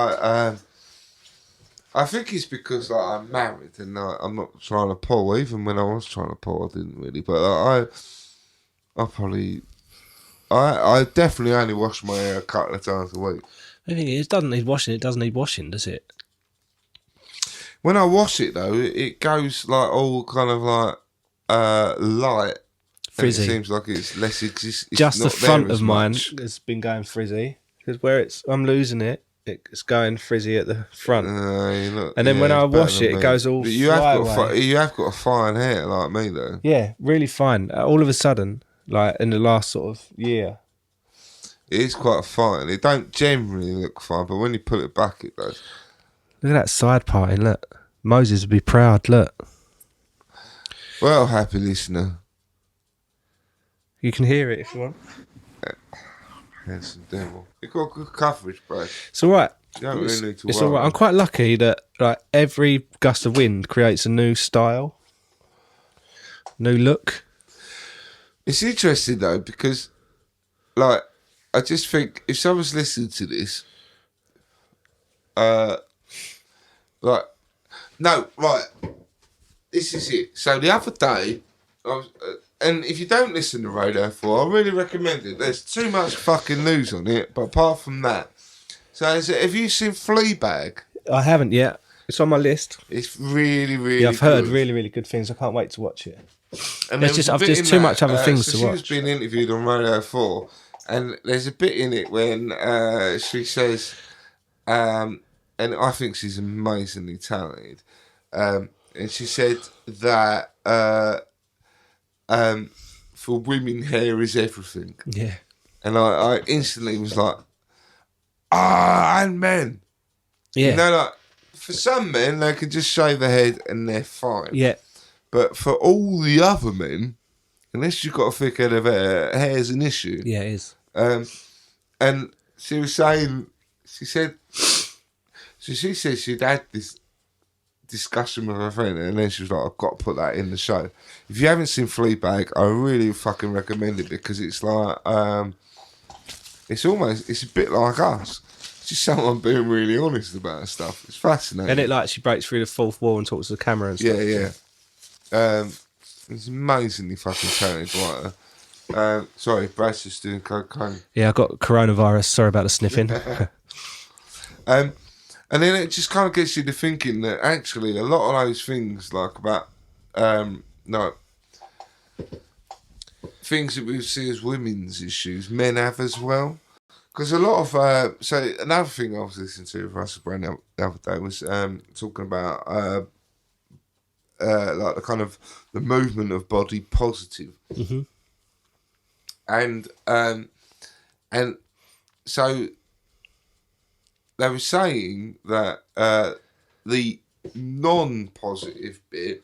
I think it's because I'm married and I'm not trying to pull. Even when I was trying to pull, I didn't really. But I definitely only wash my hair a couple of times a week. The thing is, it doesn't need washing. It doesn't need washing, does it? When I wash it though, it goes like all kind of like light, frizzy. And it seems like it's less Just the front of mine much. has been going frizzy because where I'm losing it, it's going frizzy at the front. And then when I wash it goes all you have got a fine hair like me though. Yeah, really fine. All of a sudden, like in the last sort of year. It is quite fine. It don't generally look fine, but when you pull it back, it does. Look at that side parting, look. Moses would be proud, look. Well, happy listener. You can hear it if you want. Handsome devil. You've got good coverage, bro. It's all right. You don't really need to It's worry. all right. I'm quite lucky that like every gust of wind creates a new style, new look. It's interesting though because, like, I just think if someone's listening to this, this is it. So the other day, and if you don't listen to Radio 4, I really recommend it. There's too much fucking news on it, but apart from that, so have you seen Fleabag? I haven't yet. It's on my list. It's really, really. Yeah, I've heard good. really, really good things. I can't wait to watch it. And There's too much other things to watch. She's been interviewed on Radio 4, and there's a bit in it when she says, and I think she's amazingly talented, and she said that for women, hair is everything. Yeah. And I instantly was like, and men. Yeah. You know, like, for some men, they can just shave their head and they're fine. Yeah. But for all the other men, unless you've got a thick head of hair, hair's an issue. Yeah, it is. And she was saying, she said she'd had this discussion with her friend, and then she was like, I've got to put that in the show. If you haven't seen Fleabag, I really fucking recommend it, because it's like, it's a bit like us. It's just someone being really honest about stuff. It's fascinating. And it like she breaks through the fourth wall and talks to the camera and stuff. Yeah. It's amazingly fucking talented writer. Sorry, Brad's just doing cocaine. Yeah, I got coronavirus. Sorry about the sniffing. And then it just kind of gets you to thinking that actually a lot of those things, like about, things that we see as women's issues, men have as well. Because a lot of, so another thing I was listening to with Russell Brand the other day was talking about like the kind of the movement of body positive. Mm-hmm. And so they were saying that the non-positive bit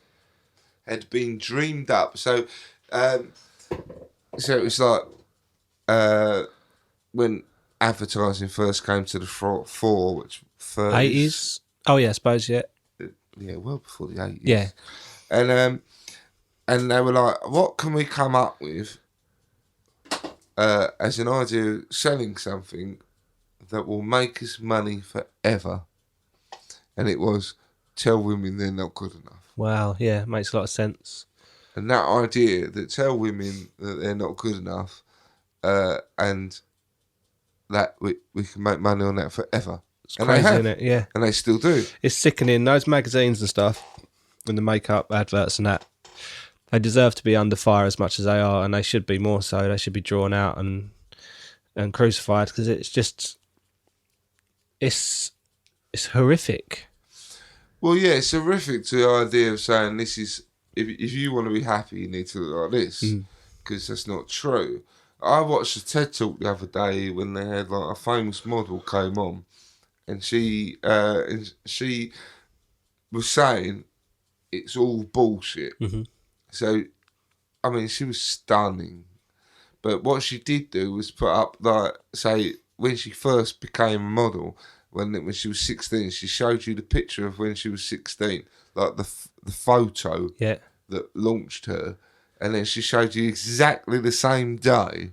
had been dreamed up. So it was like when advertising first came to the fore, which 80s. Oh yeah, I suppose yeah. Yeah, well before the 80s. Yeah. And they were like, what can we come up with as an idea of selling something that will make us money forever? And it was, tell women they're not good enough. Wow, yeah, makes a lot of sense. And that idea that tell women that they're not good enough, and that we can make money on that forever. It's crazy, isn't it? Yeah. And they still do. It's sickening. Those magazines and stuff, and the makeup adverts and that, they deserve to be under fire as much as they are, and they should be more so. They should be drawn out and crucified, because it's just, it's horrific. Well, yeah, it's horrific to the idea of saying this is, if you want to be happy, you need to look like this, because that's not true. I watched a TED Talk the other day when they had like a famous model came on, and she was saying it's all bullshit. Mm-hmm. So, I mean, she was stunning, but what she did do was put up, like, say, when she first became a model, when she was 16, she showed you the picture of when she was 16, like the photo that launched her, and then she showed you exactly the same day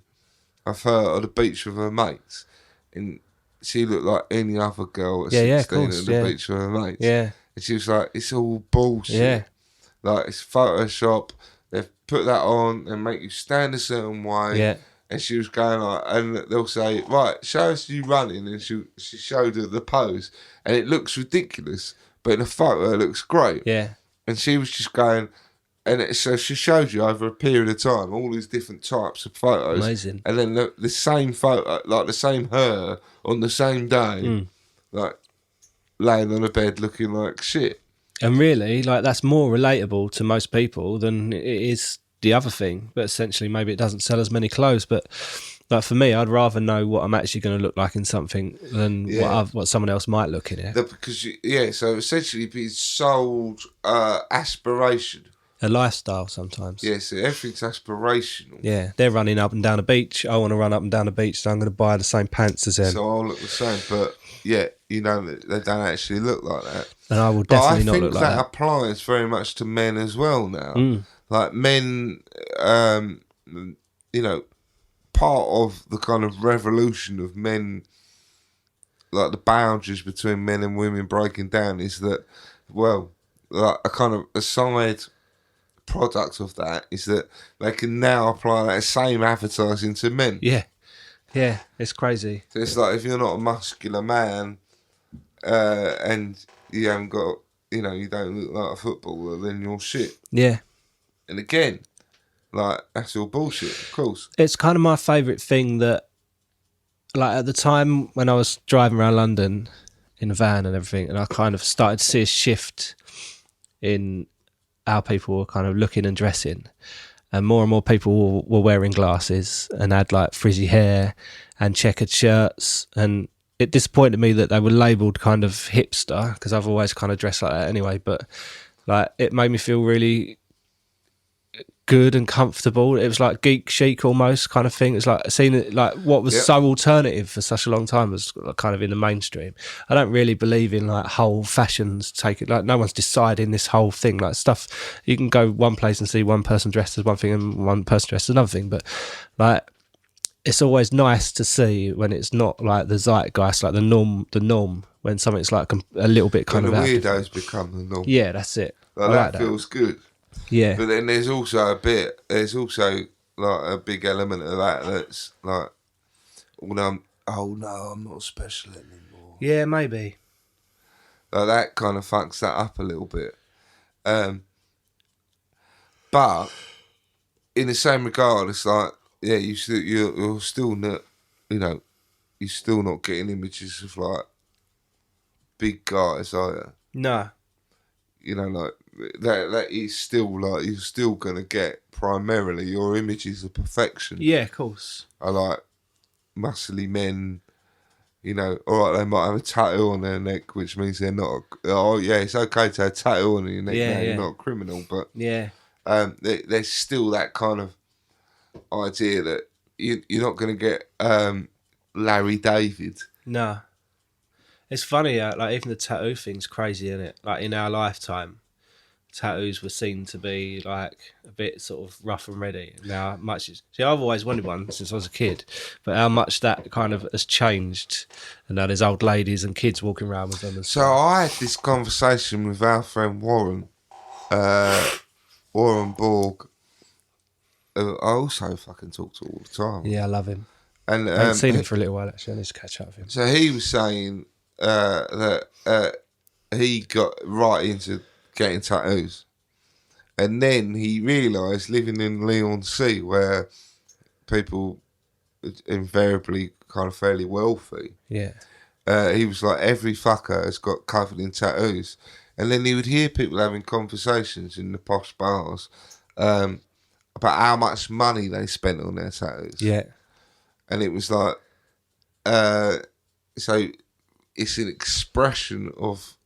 of her on the beach with her mates, and she looked like any other girl at 16 on the beach with her mates. Yeah. And she was like, it's all bullshit. Yeah. Like, it's Photoshop. They've put that on and make you stand a certain way. Yeah. And she was going like, and they'll say, right, show us you running. And she showed her the pose. And it looks ridiculous, but in a photo it looks great. Yeah. And she was just going, so she showed you over a period of time all these different types of photos. Amazing. And then the same photo, like the same her on the same day, like laying on a bed looking like shit. And really, like, that's more relatable to most people than it is the other thing. But essentially, maybe it doesn't sell as many clothes. But like for me, I'd rather know what I'm actually going to look like in something than what someone else might look in it. Because so essentially, being sold aspiration. A lifestyle sometimes. Yeah, so everything's aspirational. Yeah, they're running up and down the beach. I want to run up and down the beach, so I'm going to buy the same pants as them. So I'll look the same, but yeah, you know, they don't actually look like that. And I will definitely not look like that. I think that applies very much to men as well now. Like men, you know, part of the kind of revolution of men, like the boundaries between men and women breaking down, is that, well, like a kind of a side product of that is that they can now apply that same advertising to men. Yeah, it's crazy. So it's like, if you're not a muscular man and you haven't got, you know, you don't look like a footballer, then you're shit. Yeah. And again, like, that's all bullshit, of course. It's kind of my favourite thing that, like, at the time when I was driving around London in a van and everything, and I kind of started to see a shift in how people were kind of looking and dressing, and more people were wearing glasses and had like frizzy hair and checkered shirts, and it disappointed me that they were labelled kind of hipster, because I've always kind of dressed like that anyway, but like it made me feel really good and comfortable. It was like geek chic almost kind of thing. It's like seeing it like what was so alternative for such a long time was kind of in the mainstream. I don't really believe in like whole fashions. Take it like no one's deciding this whole thing. Like stuff you can go one place and see one person dressed as one thing and one person dressed as another thing, but like it's always nice to see when it's not like the zeitgeist, like the norm when something's like a little bit kind when of the weirdos become the norm. Yeah, that's it. Like that feels good. Yeah. But then there's also like a big element of that that's like, oh no, I'm not special anymore. Yeah, maybe. Like that kind of fucks that up a little bit. But in the same regard, it's like, yeah, you're still not, you're still not getting images of like big guys, are you? No. Like that is still like you're still gonna get primarily your images of perfection. Yeah, of course. Are like muscly men, all right, they might have a tattoo on their neck, which means they're not. Oh yeah, it's okay to have a tattoo on your neck. Yeah, you're not a criminal, but yeah, there's still that kind of idea that you're not going to get Larry David. No, it's funny. Like even the tattoo thing's crazy, isn't it? Like in our lifetime, tattoos were seen to be like a bit sort of rough and ready. Now, I've always wanted one since I was a kid, but how much that kind of has changed, and now there's old ladies and kids walking around with them. And so I had this conversation with our friend Warren Borg. I also fucking talk to all the time. Yeah, I love him. And I haven't seen him for a little while actually. I need to catch up with him. So he was saying that he got right into getting tattoos, and then he realised living in Leon Sea, where people invariably kind of fairly wealthy. Yeah. He was like, every fucker has got covered in tattoos, and then he would hear people having conversations in the posh bars about how much money they spent on their tattoos. Yeah. And it was like, so it's an expression of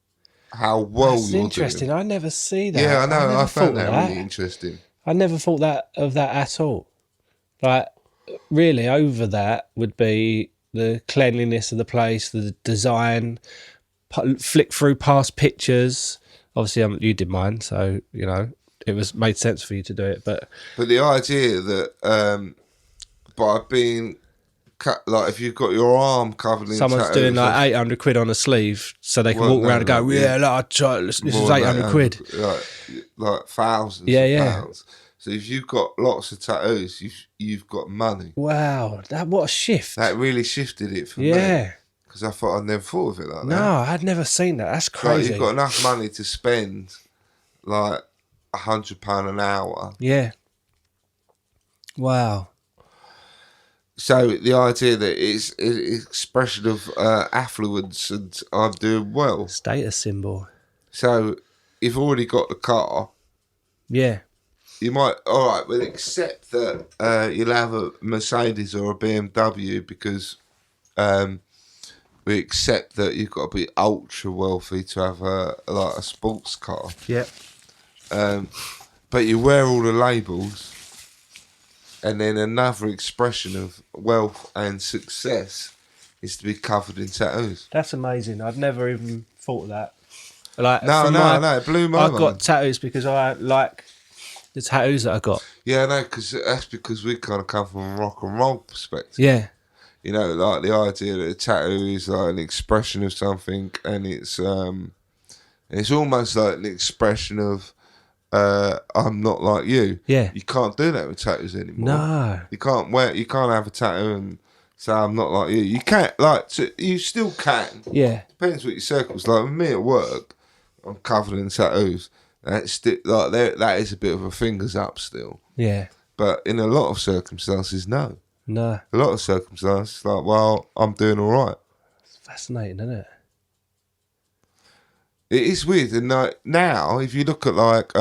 how well That's you're interesting. doing. I never see that. Yeah, I know. I found that really that. interesting. I never thought of that at all. Like, really, over that would be the cleanliness of the place, the design, flick through past pictures. Obviously, you did mine, so it was made sense for you to do it. But the idea that by being like, if you've got your arm covered in someone's tattoos, doing like 800 quid on a sleeve, so they can walk around and go, this is 800 quid, like thousands of pounds. So if you've got lots of tattoos, you've got money. Wow, what a shift! That really shifted it for me. Yeah, because I thought I'd never thought of it like that. No, I'd never seen that. That's crazy. Like, you've got enough money to spend like £100 an hour. Yeah. Wow. So the idea that it's an expression of affluence and I'm doing well. Status symbol. So you've already got the car. Yeah. You might, all right, we'll accept that you'll have a Mercedes or a BMW because we accept that you've got to be ultra wealthy to have a sports car. Yeah. But you wear all the labels. And then another expression of wealth and success is to be covered in tattoos. That's amazing. I'd never even thought of that. Like, no, it blew my mind. I got tattoos because I like the tattoos that I got. Yeah, no, that's because we kind of come from a rock and roll perspective. Yeah. Like the idea that a tattoo is like an expression of something, and it's almost like an expression of I'm not like you. Yeah. You can't do that with tattoos anymore. No. You can't have a tattoo and say I'm not like you. You can't, you still can. Yeah. Depends what your circle's like. With me at work, I'm covered in tattoos. That's still like that is a bit of a fingers up still. Yeah. But in a lot of circumstances, no. No. A lot of circumstances, like, well, I'm doing all right. It's fascinating, isn't it? It is weird, and now if you look at like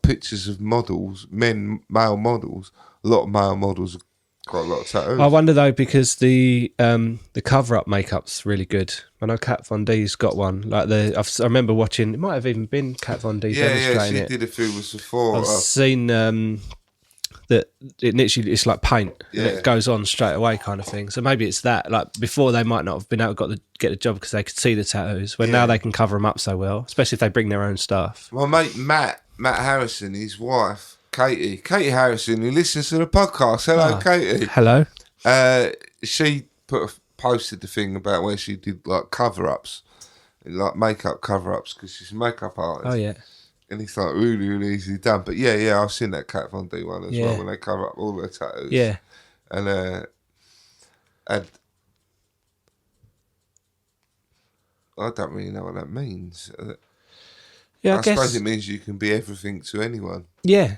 pictures of models, male models, a lot of male models are Quite a lot of tattoos. I wonder though, because the cover up makeup's really good. I know Kat Von D's got one. Like I remember watching. It might have even been Kat Von D demonstrating she it. did a few with Sephora. I've seen that it literally it's like paint and it goes on straight away, kind of thing. So maybe it's that. Like before, they might not have been able to get the job because they could see the tattoos. But now they can cover them up so well, especially if they bring their own stuff. My mate Matt Harrison, his wife Katie Harrison, who listens to the podcast. Hello, Katie. Hello. She posted the thing about where she did like cover-ups, like makeup cover-ups, because she's a makeup artist. Oh yeah. And it's like really, really easily done. But yeah, I've seen that Kat Von D one as well when they cover up all their tattoos. Yeah. And I don't really know what that means. Yeah, I suppose it means you can be everything to anyone. Yeah,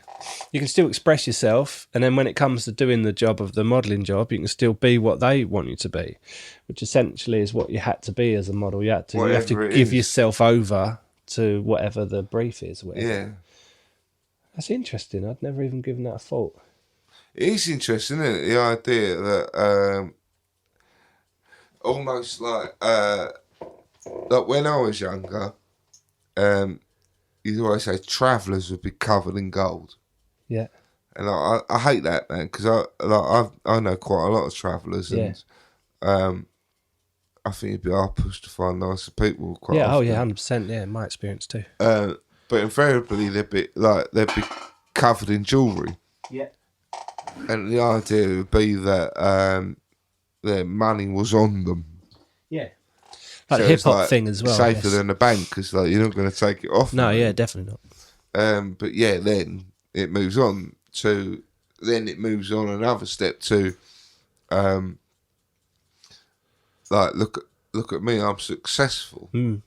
you can still express yourself, and then when it comes to doing the job of the modelling job, you can still be what they want you to be, which essentially is what you had to be as a model. You have to give yourself over to whatever the brief is. Whatever. Yeah, that's interesting. I'd never even given that a thought. It is interesting, isn't it? The idea that almost like when I was younger, you'd always say travellers would be covered in gold. Yeah. And I hate that, man, because I know quite a lot of travellers, and I think it'd be hard pushed to find nicer people quite often. Oh yeah, 100%. Yeah, my experience too. But invariably they'd be covered in jewellery. Yeah. And the idea would be that their money was on them. Yeah. Like so the hip hop thing as well. Safer than a bank, because like, you're not going to take it off. No, yeah, definitely not. But yeah, then it moves on another step to, like look at me, I'm successful. And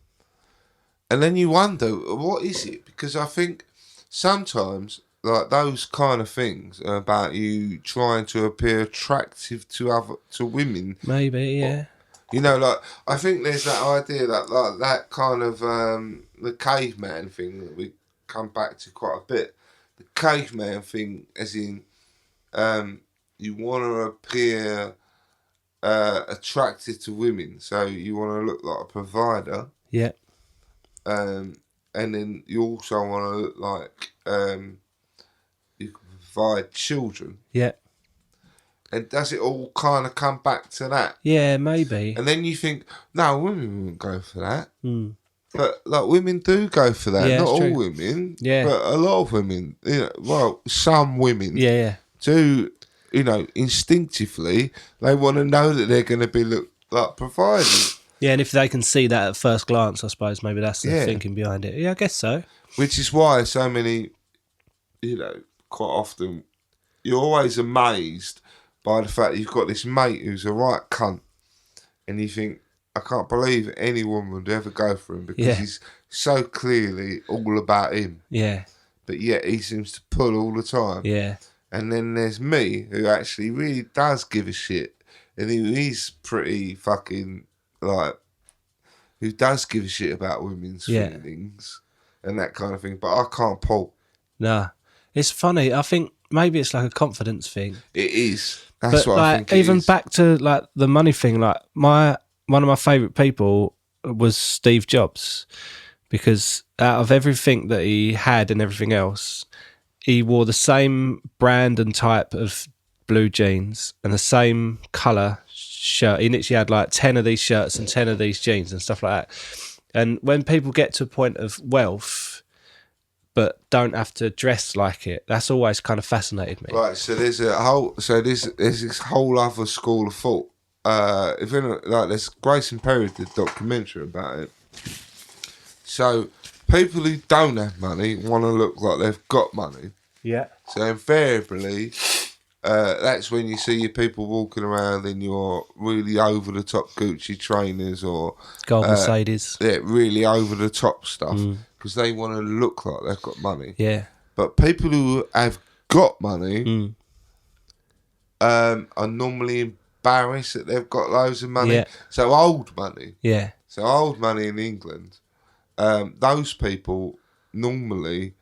then you wonder, what is it? Because I think sometimes like those kind of things about you trying to appear attractive to women. Maybe, yeah. You know, like I think there's that idea that like that kind of the caveman thing that we come back to quite a bit. The caveman thing, as in, you want to appear attractive to women, so you want to look like a provider. Yeah. And then you also want to look like you can provide children. Yeah. And does it all kind of come back to that? Yeah, maybe. And then you think, no, women wouldn't go for that. But like women do go for that. Yeah, not all true. women. Yeah. But a lot of women. You know, well, some women. Yeah. Do, you know, instinctively they want to know that they're going to be look like providers. Yeah, and if they can see that at first glance, I suppose maybe that's the thinking behind it. Yeah, I guess so. Which is why so many, you know, quite often you're always amazed by the fact that you've got this mate who's a right cunt, and you think, I can't believe any woman would ever go for him because he's so clearly all about him. Yeah. But yet he seems to pull all the time. Yeah. And then there's me, who actually really does give a shit, and he's pretty fucking like, who does give a shit about women's feelings and that kind of thing. But I can't pull. Nah, it's funny. I think maybe it's like a confidence thing. It is. That's what like, I think. Even back to like the money thing. Like one of my favourite people was Steve Jobs, because out of everything that he had and everything else, he wore the same brand and type of blue jeans and the same colour shirt. He literally had like 10 of these shirts and 10 of these jeans and stuff like that. And when people get to a point of wealth but don't have to dress like it, that's always kind of fascinated me. Right, so there's this whole other school of thought. If you know, like, there's Grayson Perry did a documentary about it. So people who don't have money want to look like they've got money. Yeah. So invariably, that's when you see your people walking around in your really over the top Gucci trainers or gold Mercedes. Yeah, really over the top stuff, because they want to look like they've got money. Yeah. But people who have got money are normally embarrassed that they've got loads of money. Yeah. So old money. Yeah. So old money in England, those people normally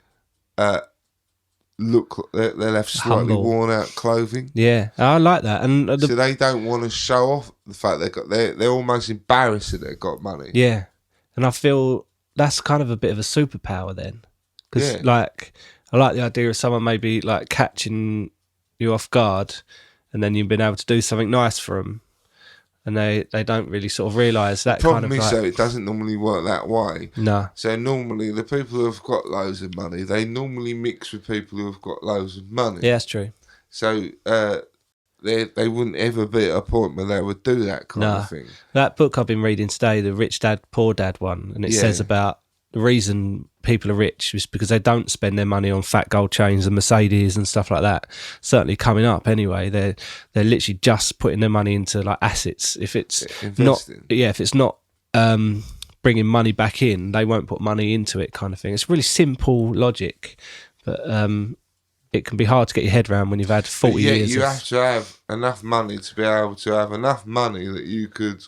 they'll have slightly Humble. worn out clothing. Yeah, I like that. And So they don't want to show off the fact they're almost embarrassed that they've got money. yeah, and I feel that's kind of a bit of a superpower then, because Yeah. like I like the idea of someone maybe like catching you off guard, and then you've been able to do something nice for them, and they don't really sort of realise that kind of Problem is, like, though, it doesn't normally work that way. no, So normally the people who have got loads of money, they normally mix with people who have got loads of money. yeah, that's true. So they wouldn't ever be at a point where they would do that kind of thing. That book I've been reading today, the Rich Dad Poor Dad one, and it says about the reason people are rich is because they don't spend their money on fat gold chains and Mercedes and stuff like that. Certainly coming up anyway, they're literally just putting their money into like assets. If it's Investing. if it's not bringing money back in, they won't put money into it, kind of thing. It's really simple logic, but it can be hard to get your head around when you've had 40 years. You have to have enough money to be able to have enough money that you could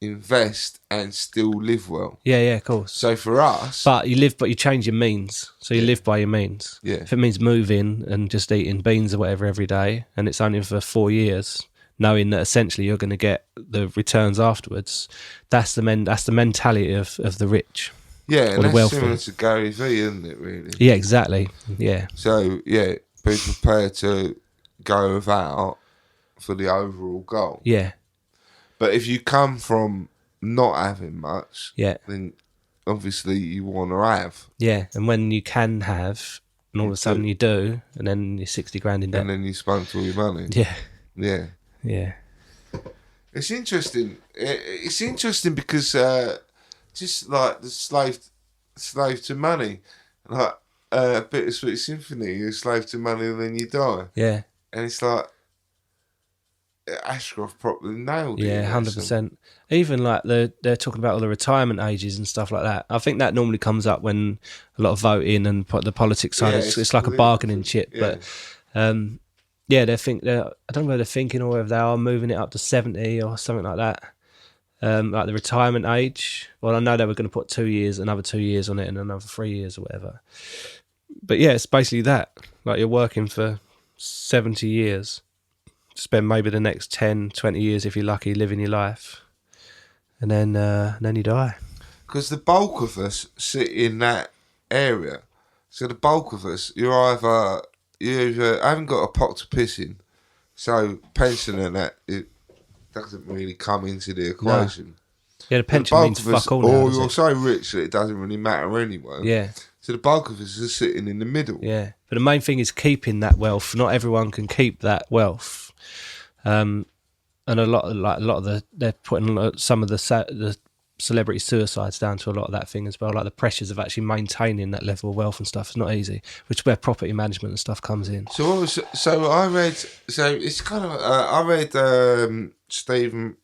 invest and still live well. Yeah, of course. So for us, but you change your means. So you live by your means. Yeah. If it means moving and just eating beans or whatever every day, and it's only for 4 years, knowing that essentially you're going to get the returns afterwards, that's the mentality of the rich. Yeah, and the that's wealthy. similar to Gary Vee, isn't it, really? Yeah, exactly. Yeah. So, yeah, be prepared to go without for the overall goal. Yeah. But if you come from not having much, Yeah. then obviously you want to have. Yeah, and when you can have, and all of a sudden you do, and then you're 60 grand in debt. And then you spent all your money. Yeah. Yeah. Yeah. It's interesting. It's interesting because just like the slave to money, like Bittersweet Symphony, you're a slave to money and then you die. Yeah. And it's like Ashcroft probably nailed it. Yeah, 100%. Even like they're talking about all the retirement ages and stuff like that. I think that normally comes up when a lot of voting and the politics side. It's like a bargaining chip. Yeah. But yeah, I don't know whether they're thinking or whether they are moving it up to 70 or something like that. Like the retirement age. Well, I know they were going to put 2 years, another 2 years on it, and another 3 years or whatever. But yeah, it's basically that. Like you're working for 70 years. Spend maybe the next 10, 20 years, if you're lucky, living your life. And then you die. Because the bulk of us sit in that area. So the bulk of us, you either haven't got a pot to piss in, so pension and that, it doesn't really come into the equation. No. Yeah, the pension means fuck all now, or you're so rich that it doesn't really matter anyway. Yeah. So the bulk of us are sitting in the middle. Yeah, but the main thing is keeping that wealth. Not everyone can keep that wealth. And a lot of they're putting some of the celebrity suicides down to a lot of that thing as well. Like the pressures of actually maintaining that level of wealth and stuff is not easy, which is where property management and stuff comes in. I read Stephen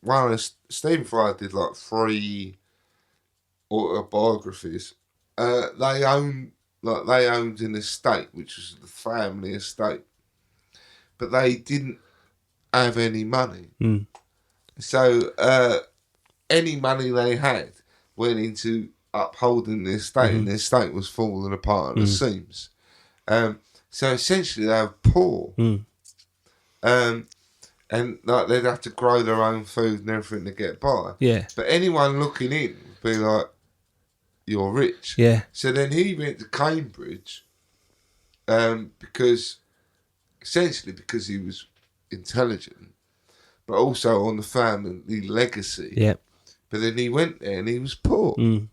Fry did like 3 autobiographies. They owned an estate, which was the family estate, but they didn't have any money. So any money they had went into upholding the estate, and the estate was falling apart at the seams. So essentially they were poor. And like they'd have to grow their own food and everything to get by. Yeah. But anyone looking in would be like, you're rich. Yeah. So then he went to Cambridge because he was intelligent, but also on the family legacy. Yeah. But then he went there and he was poor. And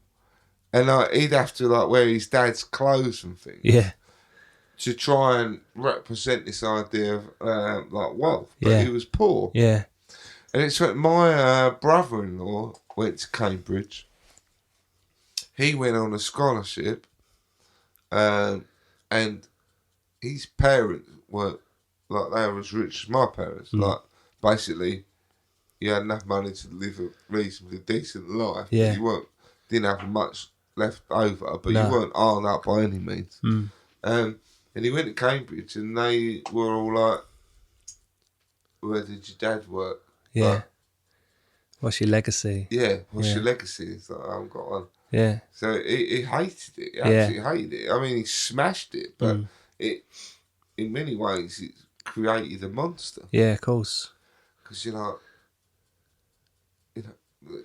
he'd have to like wear his dad's clothes and things. Yeah. To try and represent this idea of like wealth. But Yeah. he was poor. Yeah. And it's when my brother-in-law went to Cambridge. He went on a scholarship, and his parents weren't like they were as rich as my parents. Like basically, you had enough money to live a reasonably decent life. Yeah. You didn't have much left over, but No. you weren't hard up by any means. And he went to Cambridge, and they were all like, "Where did your dad work?" Yeah. Like, What's your legacy? yeah. What's your legacy? It's like, I haven't got one. Yeah. So he hated it. He absolutely hated it. I mean, he smashed it, but it, in many ways, it created a monster. Yeah, of course. Because you're like, it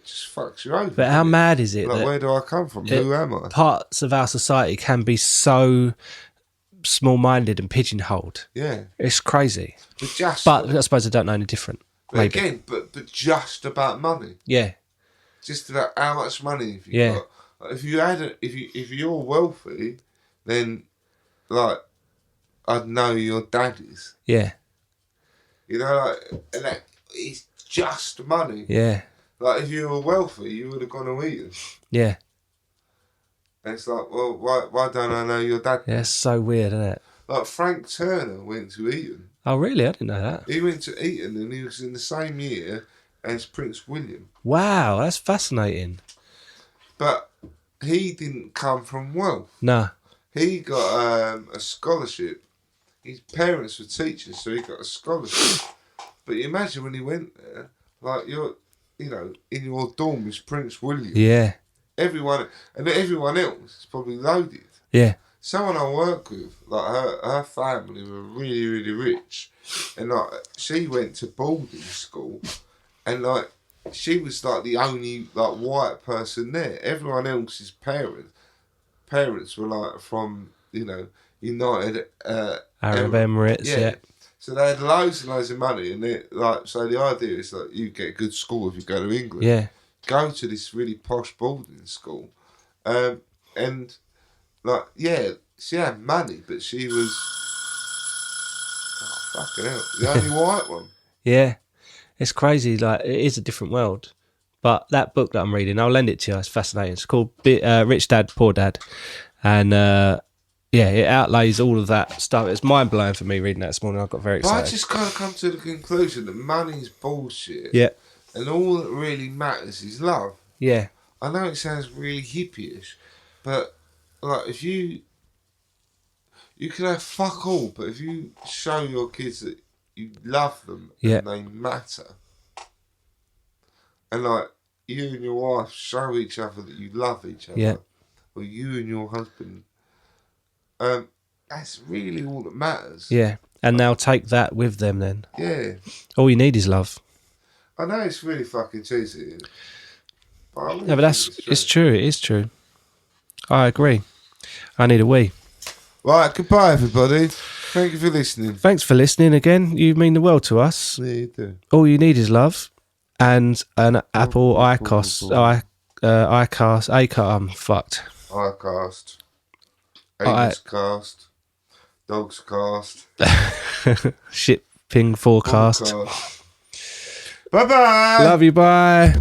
just fucks you over. But how mad is it? Like, that where do I come from? Who am I? Parts of our society can be so small-minded and pigeonholed. Yeah. It's crazy. But I suppose I don't know any different. But again, but just about money. Yeah. Just about how much money have you got. Like, if you're wealthy, then like I'd know your dad is. Yeah. You know, like, and that it's just money. Yeah. Like if you were wealthy, you would have gone to Eton. Yeah. And it's like, well, why don't I know your dad? Yeah, it's so weird, isn't it? Like Frank Turner went to Eton. Oh, really? I didn't know that. He went to Eton and he was in the same year as Prince William. Wow, that's fascinating. But he didn't come from wealth. No. He got a scholarship. His parents were teachers, so he got a scholarship. But you imagine when he went there, like in your dorm is Prince William. Yeah. Everyone else is probably loaded. Yeah. Someone I work with, like her family were really, really rich, and like she went to boarding school, and like she was like the only like white person there. Everyone else's parents were like from United Arab Emirates. Yeah. So they had loads and loads of money, and so the idea is that you get a good school if you go to England. Yeah. Go to this really posh boarding school, and like she had money, but she was fucking hell, the only white one. Yeah, it's crazy. Like it is a different world. But that book that I'm reading, I'll lend it to you. It's fascinating. It's called Rich Dad Poor Dad, and it outlays all of that stuff. It's mind blowing for me reading that this morning. I got very excited. But I just kind of come to the conclusion that money's bullshit. Yeah. And all that really matters is love. Yeah. I know it sounds really hippie-ish, but like if you can have fuck all, but if you show your kids that you love them and they matter, and like you and your wife show each other that you love each other, or you and your husband, that's really all that matters. Yeah. And they'll take that with them then. Yeah. All you need is love. I know it's really fucking cheesy, but it's true. It is true. I agree. I need a wee. Right, goodbye, everybody. Thank you for listening. Thanks for listening again. You mean the world to us. Yeah, you do. All you need is love and an Apple iCast. iCast. I'm fucked. iCast. Anus cast. Dogs cast. Shipping forecast. Bye-bye. Love you, bye.